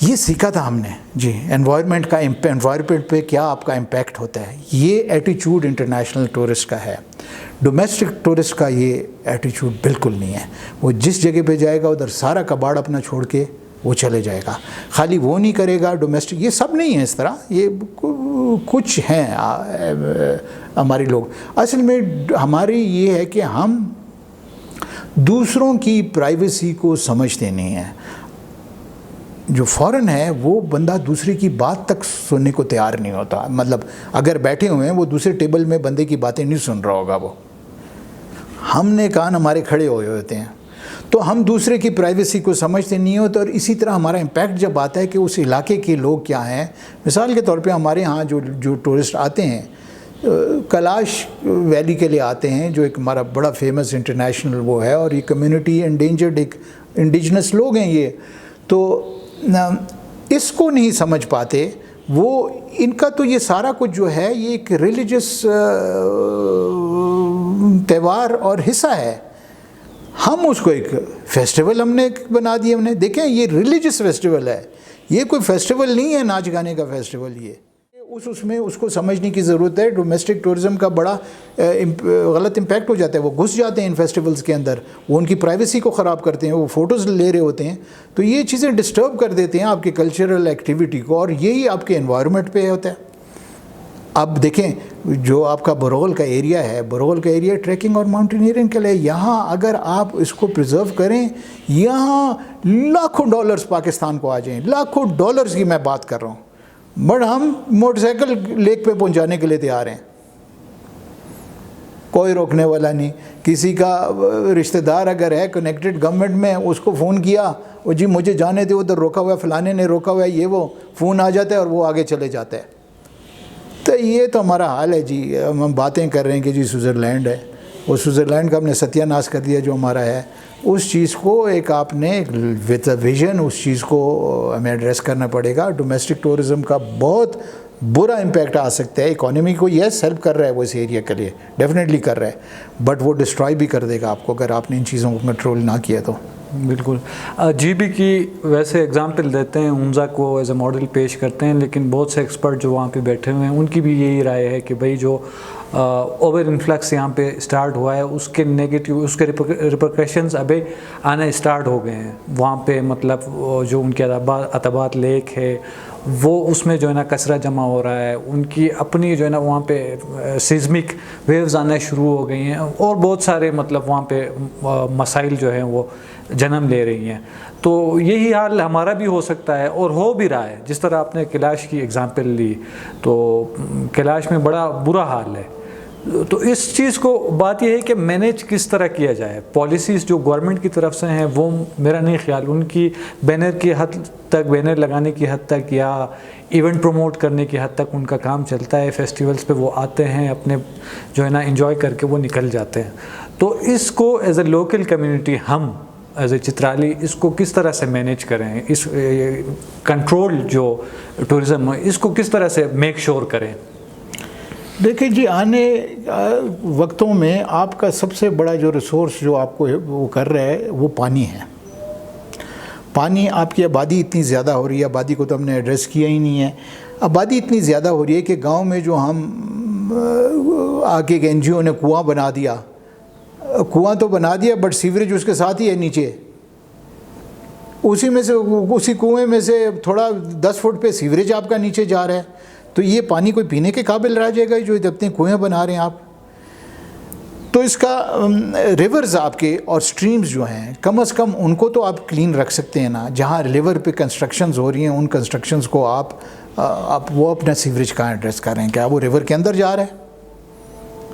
یہ سیکھا تھا ہم نے جی، انوائرمنٹ پہ کیا آپ کا امپیکٹ ہوتا ہے. یہ ایٹیچیوڈ انٹرنیشنل ٹورسٹ کا ہے. ڈومیسٹک ٹورسٹ کا یہ ایٹیچیوڈ بالکل نہیں ہے. وہ جس جگہ پہ جائے گا ادھر سارا کباڑ اپنا چھوڑ کے وہ چلے جائے گا. خالی وہ نہیں کرے گا ڈومیسٹک، یہ سب نہیں ہے اس طرح، یہ کچھ ہیں ہمارے لوگ. اصل میں ہماری یہ ہے کہ ہم دوسروں کی پرائیویسی کو سمجھتے نہیں ہیں. جو فورن ہے وہ بندہ دوسرے کی بات تک سننے کو تیار نہیں ہوتا. مطلب اگر بیٹھے ہوئے ہیں وہ دوسرے ٹیبل میں بندے کی باتیں نہیں سن رہا ہوگا، وہ ہم نے کان ہمارے کھڑے ہوئے ہوتے ہیں، تو ہم دوسرے کی پرائیویسی کو سمجھتے نہیں ہوتے. اور اسی طرح ہمارا امپیکٹ جب آتا ہے کہ اس علاقے کے لوگ کیا ہیں. مثال کے طور پہ ہمارے ہاں جو ٹورسٹ آتے ہیں کیلاش ویلی کے لیے آتے ہیں، جو ایک ہمارا بڑا فیمس انٹرنیشنل وہ ہے، اور یہ کمیونٹی انڈینجرڈ ایک انڈیجنس لوگ ہیں یہ، تو اس کو نہیں سمجھ پاتے. وہ ان کا تو یہ سارا کچھ جو ہے یہ ایک ریلیجس تہوار اور حصہ ہے. ہم اس کو ایک فیسٹیول ہم نے بنا دیا. ہم نے دیکھیں یہ ریلیجس فیسٹیول ہے، یہ کوئی فیسٹیول نہیں ہے ناچ گانے کا فیسٹیول. یہ میں اس کو سمجھنے کی ضرورت ہے. ڈومیسٹک ٹورزم کا بڑا غلط امپیکٹ ہو جاتا ہے. وہ گھس جاتے ہیں ان فیسٹیولز کے اندر، وہ ان کی پرائیویسی کو خراب کرتے ہیں، وہ فوٹوز لے رہے ہوتے ہیں، تو یہ چیزیں ڈسٹرب کر دیتے ہیں آپ کی کلچرل ایکٹیویٹی کو، اور یہی آپ کے انوائرمنٹ پہ ہوتا ہے. اب دیکھیں جو آپ کا برغل کا ایریا ہے، برغل کا ایریا ٹریکنگ اور ماؤنٹینئرنگ کے لیے، یہاں اگر آپ اس کو پریزرو کریں، یہاں لاکھوں ڈالرز پاکستان کو آ جائیں، لاکھوں ڈالرز کی میں بات کر رہا ہوں، بٹ ہم موٹر سائیکل لیک پہ پہنچانے کے لیے تیار ہیں. کوئی روکنے والا نہیں. کسی کا رشتہ دار اگر ہے کنیکٹڈ گورنمنٹ میں، اس کو فون کیا، اور جی مجھے جانے دے، ادھر روکا ہوا ہے، فلانے نے روکا ہوا ہے، یہ وہ فون آ جاتا ہے اور وہ آگے چلے جاتا ہے. تو یہ تو ہمارا حال ہے جی. ہم باتیں کر رہے ہیں کہ جی سوئٹزرلینڈ ہے، وہ سوئٹزرلینڈ کا ہم نے ستیہ ناش کر دیا جو ہمارا ہے. اس چیز کو ایک آپ نے وتھ اے ویژن اس چیز کو ہمیں ایڈریس کرنا پڑے گا. ڈومیسٹک ٹورزم کا بہت برا امپیکٹ آ سکتا ہے. اکانومی کو یس ہیلپ کر رہا ہے وہ اس ایریا کے لیے، ڈیفینیٹلی کر رہا ہے، بٹ وہ ڈسٹرائی بھی کر دے گا آپ کو اگر آپ نے ان چیزوں کو کنٹرول نہ کیا تو. بالکل. جی بی کی ویسے اگزامپل دیتے ہیں، حمزہ کو ایز اے ماڈل پیش کرتے ہیں، لیکن بہت سے ایکسپرٹ جو وہاں پہ بیٹھے ہوئے ہیں ان کی بھی یہی رائے ہے کہ بھئی جو اوور انفلکس یہاں پہ اسٹارٹ ہوا ہے اس کے نیگیٹو، اس کے ریپرکیشنز ابھی آنا اسٹارٹ ہو گئے ہیں وہاں پہ. مطلب جو ان کے عتبات لیک ہے وہ اس میں جو ہے نا کچرا جمع ہو رہا ہے، ان کی اپنی جو ہے نا وہاں پہ سیزمک ویوز آنا شروع ہو گئی ہیں، اور بہت سارے مطلب وہاں پہ مسائل جو ہیں وہ جنم لے رہی ہیں. تو یہی حال ہمارا بھی ہو سکتا ہے اور ہو بھی رہا ہے. جس طرح آپ نے کیلاش کی اگزامپل لی، تو کیلاش میں بڑا برا حال ہے. تو اس چیز کو بات یہ ہے کہ مینیج کس طرح کیا جائے. پالیسیز جو گورنمنٹ کی طرف سے ہیں وہ میرا نہیں خیال ان کی بینر کی حد تک، بینر لگانے کی حد تک یا ایونٹ پروموٹ کرنے کی حد تک ان کا کام چلتا ہے. فیسٹیولز پہ وہ آتے ہیں، اپنے جو ہے نا انجوائے کر کے وہ نکل جاتے ہیں. تو اس کو ایز اے لوکل کمیونٹی ہم ایز اے چترالی اس کو کس طرح سے مینیج کریں، اس کنٹرول جو ٹورزم ہے اس کو کس طرح سے میک شور کریں. دیکھیں جی آنے وقتوں میں آپ کا سب سے بڑا جو ریسورس جو آپ کو وہ کر رہا ہے وہ پانی ہے. پانی، آپ کی آبادی اتنی زیادہ ہو رہی ہے، آبادی کو تو ہم نے ایڈریس کیا ہی نہیں ہے. آبادی اتنی زیادہ ہو رہی ہے کہ گاؤں میں جو ہم آگے ایک این جی او نے کنواں بنا دیا، کنواں تو بنا دیا بٹ سیوریج اس کے ساتھ ہی ہے نیچے. اسی میں سے، اسی کنویں میں سے تھوڑا 10 فٹ پہ سیوریج آپ کا نیچے جا رہا ہے. تو یہ پانی کوئی پینے کے قابل رہ جائے گا جو اتنے کنویں بنا رہے ہیں آپ. تو اس کا ریورز آپ کے اور سٹریمز جو ہیں کم از کم ان کو تو آپ کلین رکھ سکتے ہیں نا. جہاں ریور پہ کنسٹرکشنز ہو رہی ہیں ان کنسٹرکشنز کو آپ وہ اپنا سیوریج کہاں ایڈریس کر رہے ہیں؟ کیا وہ ریور کے اندر جا رہا ہے؟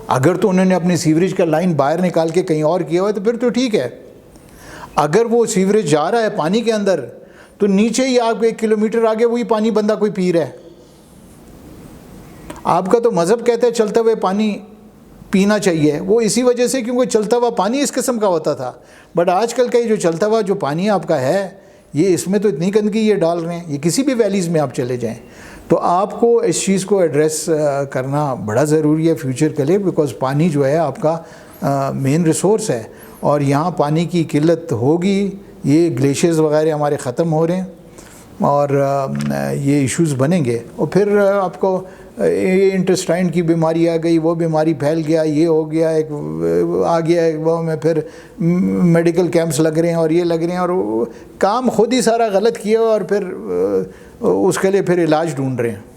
اگر تو انہوں نے اپنی سیوریج کا لائن باہر نکال کے کہیں اور کیا ہوا ہے تو پھر تو ٹھیک ہے. اگر وہ سیوریج جا رہا ہے پانی کے اندر تو نیچے ہی آپ کو 1 کلومیٹر آگے وہی پانی بندہ کوئی پی رہا ہے. آپ کا تو مذہب کہتا ہے چلتا ہوئے پانی پینا چاہیے، وہ اسی وجہ سے کیونکہ چلتا ہوا پانی اس قسم کا ہوتا تھا. بٹ آج کل کا یہ جو چلتا ہوا جو پانی آپ کا ہے، یہ اس میں تو اتنی گندگی یہ ڈال رہے ہیں. یہ کسی بھی ویلیز میں آپ چلے جائیں تو آپ کو اس چیز کو ایڈریس کرنا بڑا ضروری ہے فیوچر کے لیے، بیکاز پانی جو ہے آپ کا مین ریسورس ہے. اور یہاں پانی کی قلت ہوگی، یہ گلیشیئرز وغیرہ ہمارے ختم ہو رہے ہیں. اور یہ ایشوز بنیں گے، اور پھر آپ کو انٹسٹائن کی بیماری آ گئی، وہ بیماری پھیل گیا، یہ ہو گیا، ایک آ گیا ایک وہ میں پھر میڈیکل کیمپس لگ رہے ہیں اور یہ لگ رہے ہیں، اور کام خود ہی سارا غلط کیا اور پھر اس کے لیے پھر علاج ڈھونڈ رہے ہیں۔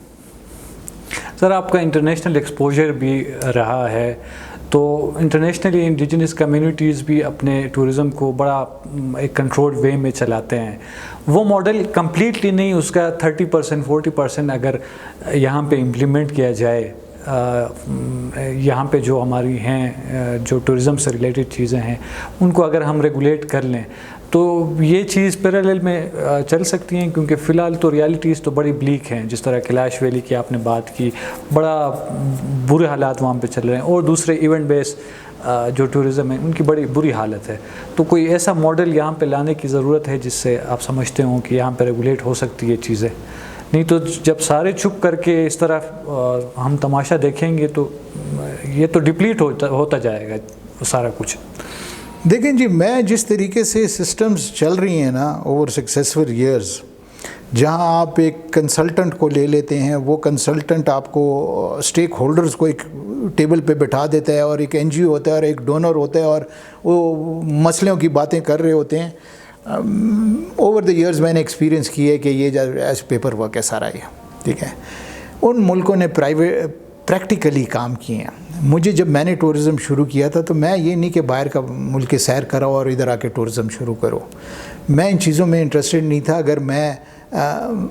سر آپ کا انٹرنیشنل ایکسپوجر بھی رہا ہے، تو انٹرنیشنلی انڈیجنس کمیونٹیز بھی اپنے ٹورزم کو بڑا ایک کنٹرول وے میں چلاتے ہیں۔ وہ ماڈل کمپلیٹلی نہیں، اس کا 30% 40% اگر یہاں پہ امپلیمنٹ کیا جائے، یہاں پہ جو ہماری ہیں جو ٹورزم سے ریلیٹڈ چیزیں ہیں ان کو اگر ہم ریگولیٹ کر لیں تو یہ چیز پیرالل میں چل سکتی ہیں، کیونکہ فی الحال تو ریالٹیز تو بڑی بلیک ہیں، جس طرح کیلاش ویلی کی آپ نے بات کی، بڑا برے حالات وہاں پہ چل رہے ہیں، اور دوسرے ایونٹ بیس جو ٹورزم ہے ان کی بڑی بری حالت ہے۔ تو کوئی ایسا ماڈل یہاں پہ لانے کی ضرورت ہے جس سے آپ سمجھتے ہوں کہ یہاں پہ ریگولیٹ ہو سکتی ہے چیزیں، نہیں تو جب سارے چھپ کر کے اس طرح ہم تماشا دیکھیں گے تو یہ تو ڈپلیٹ ہوتا جائے گا سارا کچھ۔ دیکھیں جی، میں جس طریقے سے سسٹمز چل رہی ہیں نا اوور سکسیسفل ایئرز، جہاں آپ ایک کنسلٹنٹ کو لے لیتے ہیں، وہ کنسلٹنٹ آپ کو اسٹیک ہولڈرز کو ایک ٹیبل پہ بٹھا دیتا ہے، اور ایک NGO ہوتا ہے اور ایک ڈونر ہوتا ہے، اور وہ مسئلوں کی باتیں کر رہے ہوتے ہیں۔ اوور دا ایئرز میں نے ایکسپیرینس کی ہے کہ یہ ایسے پیپر ورک ہے سارا یہ، ٹھیک ہے۔ ان ملکوں نے پریکٹیکلی کام کیے ہیں۔ مجھے جب میں نے ٹورزم شروع کیا تھا تو میں یہ نہیں کہ باہر کا ملک کے سیر کرو اور ادھر آ کے ٹورزم شروع کرو، میں ان چیزوں میں انٹرسٹڈ نہیں تھا۔ اگر میں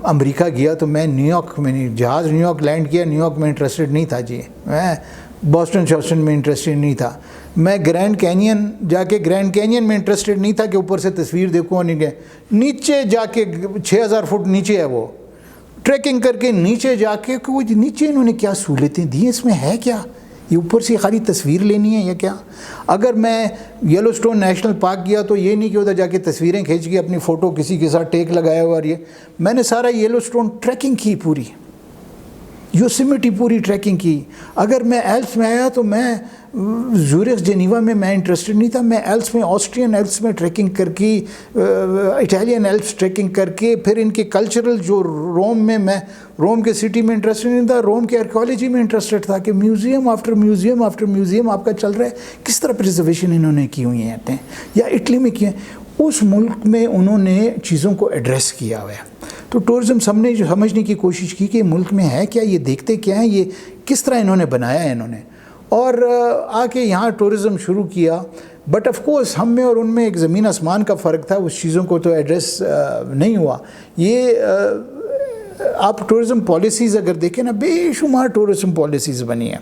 امریکہ گیا تو میں نیو یارک میں نہیں، جہاز نیو یارک لینڈ کیا، نیو یارک میں انٹرسٹڈ نہیں تھا جی، میں بوسٹن شوسٹن میں انٹرسٹڈ نہیں تھا، میں گرینڈ کینین جا کے گرینڈ کینین میں انٹرسٹڈ نہیں تھا کہ اوپر سے تصویر دیکھوں، نہیں گئے نیچے جا کے 6000 فٹ نیچے ہے، وہ ٹریکنگ کر کے نیچے جا کے وہ نیچے انہوں نے کیا سہولتیں دی، اس میں ہے کیا، یہ اوپر سے خالی تصویر لینی ہے یا کیا؟ اگر میں یلو اسٹون نیشنل پارک گیا تو یہ نہیں کہ ادھر جا کے تصویریں کھینچ کے اپنی فوٹو کسی کے ساتھ ٹیک لگایا ہوا، اور یہ میں نے سارا یلو اسٹون ٹریکنگ کی، پوری یوسیمیٹی پوری ٹریکنگ کی۔ اگر میں ایلپس میں آیا تو میں زورخ جنیوا میں انٹرسٹڈ نہیں تھا، میں ایلپس میں آسٹرین ایلپس میں ٹریکنگ کر کے، اٹالین ایلپس ٹریکنگ کر کے، پھر ان کے کلچرل جو روم میں روم کے سٹی میں انٹرسٹڈ نہیں تھا، روم کے آرکیالوجی میں انٹرسٹڈ تھا کہ museum after museum after museum آپ کا چل رہا ہے، کس طرح پرزرویشن انہوں نے کی ہوئی ہیں، یا اٹلی میں کی ہیں، اس ملک میں انہوں نے چیزوں کو ایڈریس کیا ہوا ہے۔ تو ٹورزم ہم نے جو سمجھنے کی کوشش کی کہ ملک میں ہے کیا، یہ دیکھتے کیا ہیں، یہ کس طرح انہوں نے بنایا ہے انہوں نے، اور آ کے یہاں ٹورزم شروع کیا۔ بٹ آف کورس ہم میں اور ان میں ایک زمین آسمان کا فرق تھا، اس چیزوں کو تو ایڈریس نہیں ہوا۔ یہ آپ ٹورزم پالیسیز اگر دیکھیں نا، بے شمار ٹورزم پالیسیز بنی ہیں،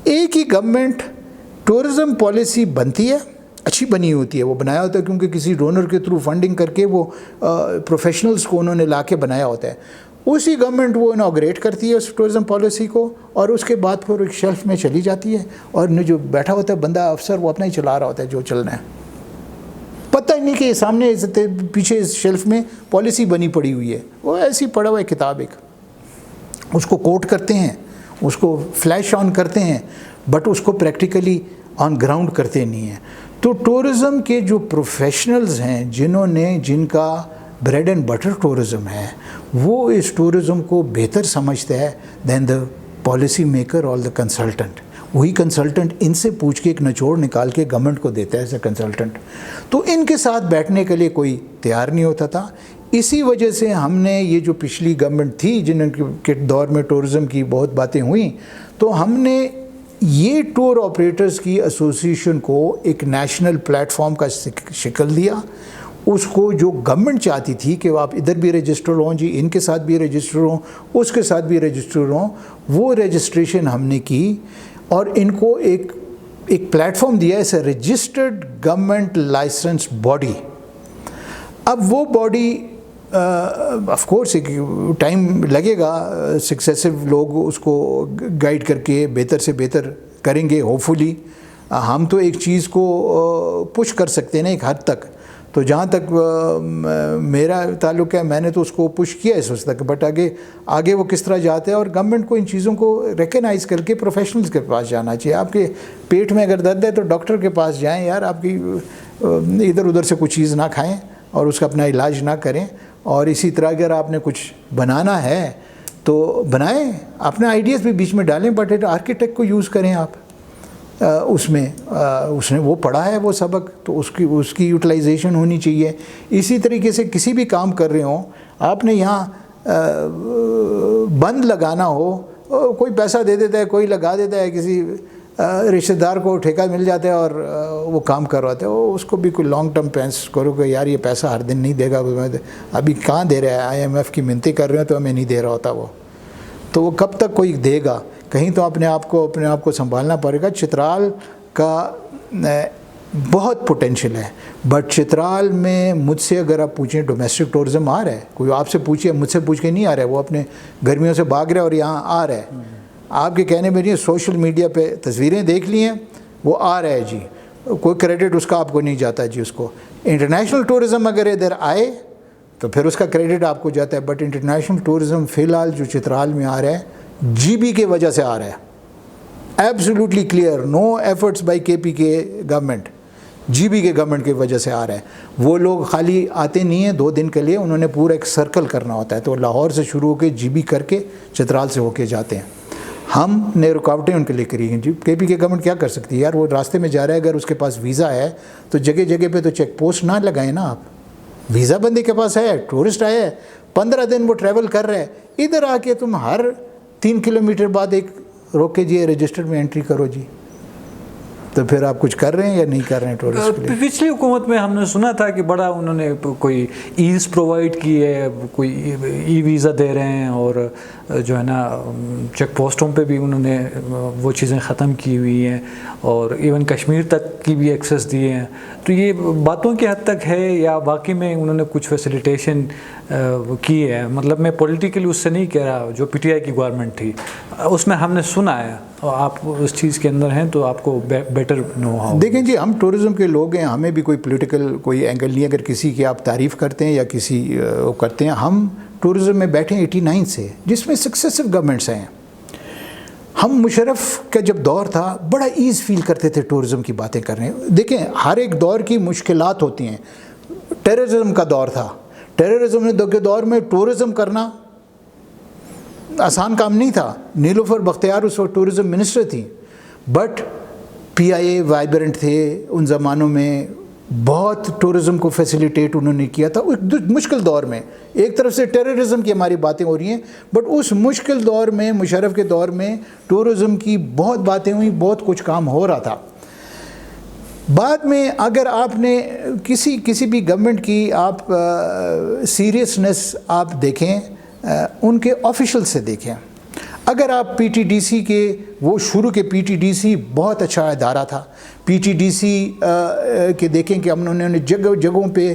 ایک ہی گورنمنٹ ٹورزم پالیسی بنتی ہے، اچھی بنی ہوتی ہے، وہ بنایا ہوتا ہے کیونکہ کسی ڈونر کے تھرو فنڈنگ کر کے وہ پروفیشنلز کو انہوں نے لا کے بنایا ہوتا ہے، اسی گورنمنٹ وہ انوگریٹ کرتی ہے اس ٹورزم پالیسی کو، اور اس کے بعد پھر ایک شیلف میں چلی جاتی ہے، اور جو بیٹھا ہوتا ہے بندہ افسر وہ اپنا ہی چلا رہا ہوتا ہے جو چلنا ہے، پتہ ہی نہیں کہ یہ سامنے پیچھے اس شیلف میں پالیسی بنی پڑی ہوئی ہے، وہ ایسی پڑا ہوا ہے کتاب ایک، اس کو کوٹ کرتے ہیں، اس کو فلیش آن کرتے ہیں، بٹ اس کو پریکٹیکلی آن گراؤنڈ کرتے نہیں ہیں۔ تو ٹورزم کے جو پروفیشنلز ہیں جن کا بریڈ اینڈ بٹر ٹورزم ہے، وہ اس ٹورزم کو بہتر سمجھتا ہے دین دا پالیسی میکر اور دا کنسلٹنٹ۔ وہی کنسلٹنٹ ان سے پوچھ کے ایک نچوڑ نکال کے گورنمنٹ کو دیتا ہے ایز اے کنسلٹنٹ، تو ان کے ساتھ بیٹھنے کے لیے کوئی تیار نہیں ہوتا تھا۔ اسی وجہ سے ہم نے یہ جو پچھلی گورنمنٹ تھی جن کے دور میں ٹورزم کی بہت باتیں ہوئیں، تو ہم نے یہ ٹور آپریٹرز کی ایسوسیشن کو ایک نیشنل پلیٹ فارم کا شکل دیا۔ اس کو جو گورنمنٹ چاہتی تھی کہ آپ ادھر بھی رجسٹر ہوں جی، ان کے ساتھ بھی رجسٹر ہوں، اس کے ساتھ بھی رجسٹر ہوں، وہ رجسٹریشن ہم نے کی، اور ان کو ایک پلیٹ فارم دیا ہے، رجسٹرڈ گورنمنٹ لائسنس باڈی۔ اب وہ باڈی آف کورس ایک ٹائم لگے گا، سکسیسو لوگ اس کو گائیڈ کر کے بہتر سے بہتر کریں گے ہوپ فلی۔ ہم تو ایک چیز کو پش کر سکتے ہیں نا ایک حد تک، تو جہاں تک میرا تعلق ہے میں نے تو اس کو پش کیا اس وقت تک، بٹ آگے وہ کس طرح جاتا ہے، اور گورنمنٹ کو ان چیزوں کو ریکگنائز کر کے پروفیشنلز کے پاس جانا چاہیے۔ آپ کے پیٹ میں اگر درد ہے تو ڈاکٹر کے پاس جائیں یار، آپ کی ادھر ادھر سے کوئی چیز نہ کھائیں، اور اس کا اپنا علاج نہ کریں. اور اسی طرح اگر آپ نے کچھ بنانا ہے تو بنائیں, اپنے آئیڈیاز بھی بیچ میں ڈالیں, بٹ آرکیٹیکٹ کو یوز کریں آپ اس میں. اس نے وہ پڑھا ہے وہ سبق, تو اس کی یوٹیلائزیشن ہونی چاہیے. اسی طریقے سے کسی بھی کام کر رہے ہوں, آپ نے یہاں بند لگانا ہو, کوئی پیسہ دے دیتا ہے, کوئی لگا دیتا ہے, کسی رشتہ دار کو ٹھیکہ مل جاتا ہے اور وہ کام کرواتے ہیں, اس کو بھی کوئی لانگ ٹرم پلانس کرو کہ یار یہ پیسہ ہر دن نہیں دے گا, ابھی کہاں دے رہا ہے, IMF کی منتیں کر رہے ہیں تو ہمیں نہیں دے رہا ہوتا وہ, تو وہ کب تک کوئی دے گا. کہیں تو اپنے آپ کو سنبھالنا پڑے گا. چترال کا بہت پوٹینشیل ہے, بٹ چترال میں مجھ سے اگر آپ پوچھیں ڈومیسٹک ٹورزم آ رہا ہے, کوئی آپ سے پوچھے, مجھ سے پوچھ کے نہیں آ رہا ہے, وہ اپنے گرمیوں سے بھاگ رہا ہے اور یہاں آ رہا ہے. آپ کے کہنے میں نہیں, سوشل میڈیا پہ تصویریں دیکھ لی ہیں, وہ آ رہا ہے جی, کوئی کریڈٹ اس کا آپ کو نہیں جاتا جی. اس کو انٹرنیشنل ٹورزم اگر ادھر آئے تو پھر اس کا کریڈٹ آپ کو جاتا ہے, بٹ انٹرنیشنل ٹورزم فی الحال جو چترال میں آ رہا ہے GB کی وجہ سے آ رہا ہے. Absolutely clear, no efforts by KP کے گورنمنٹ, GB کے گورنمنٹ کی وجہ سے آ رہا ہے. وہ لوگ خالی آتے نہیں ہیں 2 دن کے لیے, انہوں نے پورا ایک سرکل کرنا ہوتا ہے, تو لاہور سے شروع ہو کے GB کر کے چترال سے ہو کے جاتے ہیں. ہم نے رکاوٹیں ان کے لیے کری ہیں جی. KP کے گورنمنٹ کیا کر سکتی ہے یار, وہ راستے میں جا رہا ہے, اگر اس کے پاس ویزا ہے تو جگہ جگہ پہ تو چیک پوسٹ نہ لگائیں نا آپ. ویزا بندے کے پاس ہے, ٹورسٹ آیا ہے, 15 دن وہ ٹریول کر رہا ہے, ادھر آ کے تم ہر 3 کلومیٹر بعد ایک روک کے جی رجسٹر میں انٹری کرو جی, تو پھر آپ کچھ کر رہے ہیں یا نہیں کر رہے ہیں ٹورسٹ کے لیے. پچھلی حکومت میں ہم نے سنا تھا کہ بڑا انہوں نے کوئی ایز پرووائڈ کی ہے, کوئی ای ویزا دے رہے ہیں, اور جو ہے نا چیک پوسٹوں پہ بھی انہوں نے وہ چیزیں ختم کی ہوئی ہیں, اور ایون کشمیر تک کی بھی ایکسیس دیے ہیں. تو یہ باتوں کی حد تک ہے یا واقعی میں انہوں نے کچھ فیسیلیٹیشن کی ہے؟ مطلب میں پولیٹیکلی اس سے نہیں کہہ رہا, جو PTI کی گورنمنٹ تھی اس میں ہم نے سنا ہے, اور آپ اس چیز کے اندر ہیں تو آپ کو بیٹر نو ہاؤ. دیکھیں جی, ہم ٹورزم کے لوگ ہیں, ہمیں بھی کوئی پولیٹیکل کوئی اینگل نہیں. اگر کسی کی آپ تعریف کرتے ہیں یا کسی کرتے ہیں, ہم ٹورزم میں بیٹھے 89 سے, جس میں سکسیسو گورنمنٹس ہیں. ہم مشرف کا جب دور تھا بڑا ایز فیل کرتے تھے ٹورزم کی باتیں کرنے. دیکھیں ہر ایک دور کی مشکلات ہوتی ہیں. ٹیررزم کا دور تھا, ٹیررزم کے دور میں ٹورزم کرنا آسان کام نہیں تھا. نیلوفر بختیار اس وقت ٹورزم منسٹر تھی, بٹ PIA وائبرنٹ تھے ان زمانوں میں, بہت ٹورزم کو فیسیلیٹیٹ انہوں نے کیا تھا ایک مشکل دور میں. ایک طرف سے ٹیررزم کی ہماری باتیں ہو رہی ہیں, بٹ اس مشکل دور میں, مشرف کے دور میں ٹورزم کی بہت باتیں ہوئیں, بہت کچھ کام ہو رہا تھا. بعد میں اگر آپ نے کسی بھی گورنمنٹ کی آپ سیریسنس آپ دیکھیں, ان کے آفیشل سے دیکھیں. اگر آپ PTDC کے وہ شروع کے PTDC بہت اچھا ادارہ تھا. PTDC کے دیکھیں کہ ہم نے جگہوں پہ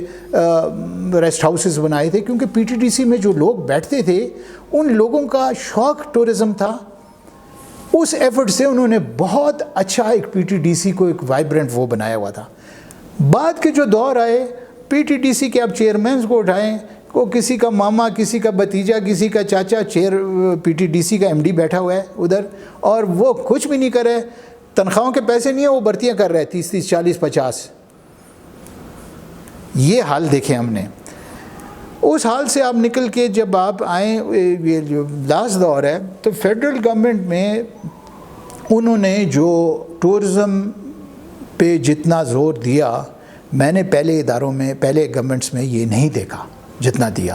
ریسٹ ہاؤسز بنائے تھے, کیونکہ PTDC میں جو لوگ بیٹھتے تھے ان لوگوں کا شوق ٹورزم تھا. اس ایفرٹ سے انہوں نے بہت اچھا ایک PTDC کو ایک وائبرنٹ وہ بنایا ہوا تھا. بعد کے جو دور آئے, PTDC کے آپ چیئرمینز کو اٹھائیں, کو کسی کا ماما, کسی کا بھتیجا, کسی کا چاچا PTDC کا MD بیٹھا ہوا ہے ادھر, اور وہ کچھ بھی نہیں کر رہے. تنخواہوں کے پیسے نہیں ہیں, وہ بھرتیاں کر رہے ہیں 30 40 50. یہ حال دیکھیں ہم نے. اس حال سے آپ نکل کے جب آپ آئیں, یہ جو لاسٹ دور ہے, تو فیڈرل گورنمنٹ میں انہوں نے جو ٹورزم پہ جتنا زور دیا, میں نے پہلے اداروں میں, پہلے گورنمنٹس میں یہ نہیں دیکھا جتنا دیا.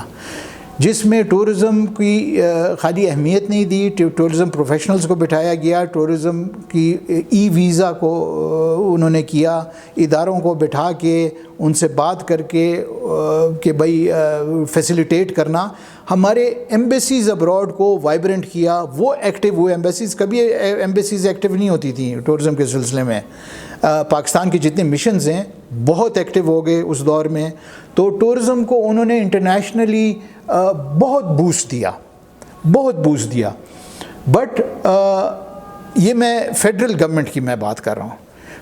جس میں ٹورزم کی خالی اہمیت نہیں دی, ٹورزم پروفیشنلز کو بٹھایا گیا, ٹورزم کی ای ویزا کو انہوں نے کیا, اداروں کو بٹھا کے ان سے بات کر کے کہ بھائی فیسیلیٹیٹ کرنا. ہمارے ایمبیسیز ابراڈ کو وائبرنٹ کیا, وہ ایکٹیو ہوئے. ایمبیسیز کبھی ایمبیسیز ایکٹیو نہیں ہوتی تھیں ٹورزم کے سلسلے میں. پاکستان کے جتنے مشنز ہیں بہت ایکٹیو ہو گئے اس دور میں. تو ٹورزم کو انہوں نے انٹرنیشنلی بہت بوسٹ دیا. بٹ یہ میں فیڈرل گورنمنٹ کی میں بات کر رہا ہوں.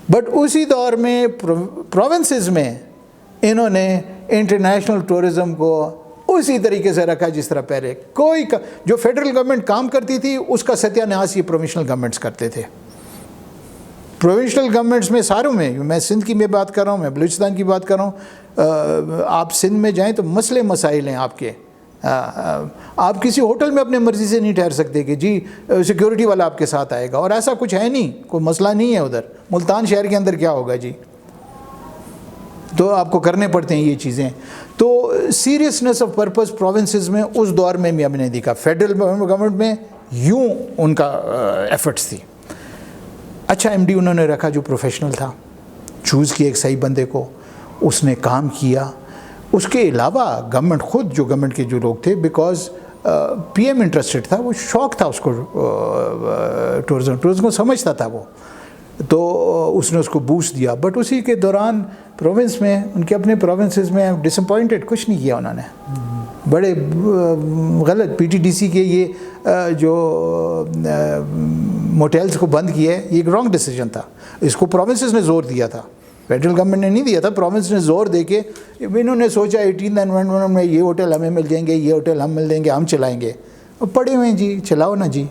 بٹ اسی دور میں پروونسز میں انہوں نے انٹرنیشنل ٹورزم کو اسی طریقے سے رکھا جس طرح پہلے کوئی جو فیڈرل گورنمنٹ کام کرتی تھی اس کا ستیہ ناش یہ پروونشنل گورنمنٹس کرتے تھے. پروونشنل گورنمنٹس میں ساروں میں سندھ کی میں بات کر رہا ہوں، میں بلوچستان کی بات کر رہا ہوں، آپ سندھ میں جائیں تو مسئلے مسائل ہیں آپ کے. آپ کسی ہوٹل میں اپنے مرضی سے نہیں ٹھہر سکتے کہ جی سیکیورٹی والا آپ کے ساتھ آئے گا، اور ایسا کچھ ہے نہیں، کوئی مسئلہ نہیں ہے ادھر. ملتان شہر کے اندر کیا ہوگا جی؟ تو آپ کو کرنے پڑتے ہیں یہ چیزیں. تو سیریسنس آف پرپز پروونسز میں اس دور میں بھی ہم نے دیکھا. فیڈرل گورنمنٹ میں یوں ان کا ایفرٹس تھی. اچھا ایم ڈی انہوں نے رکھا جو پروفیشنل تھا، چوز کیا ایک صحیح بندے کو، اس نے کام کیا. اس کے علاوہ گورنمنٹ خود جو گورنمنٹ کے جو لوگ تھے، بیکاز پی ایم انٹرسٹڈ تھا، وہ شوق تھا اس کو ٹورزم کو سمجھتا تھا وہ، تو اس نے اس کو بوسٹ دیا. بٹ اسی کے دوران پروونس میں ان کے اپنے پروونسز میں ڈس اپوائنٹڈ کچھ نہیں کیا انہوں نے. بڑے غلط پی ٹی ڈی سی کے یہ جو موٹیلز کو بند کیا ہے، یہ ایک رانگ ڈیسیجن تھا. اس کو پروونسز نے زور دیا تھا، فیڈرل گورنمنٹ نے نہیں دیا تھا. پروونس نے زور دے کے انہوں نے سوچا 18 امینڈمنٹ میں یہ ہوٹل ہمیں مل جائیں گے، یہ ہوٹل ہم مل دیں گے، ہم چلائیں گے. پڑے ہوئے ہیں جی، چلاؤ نا جی،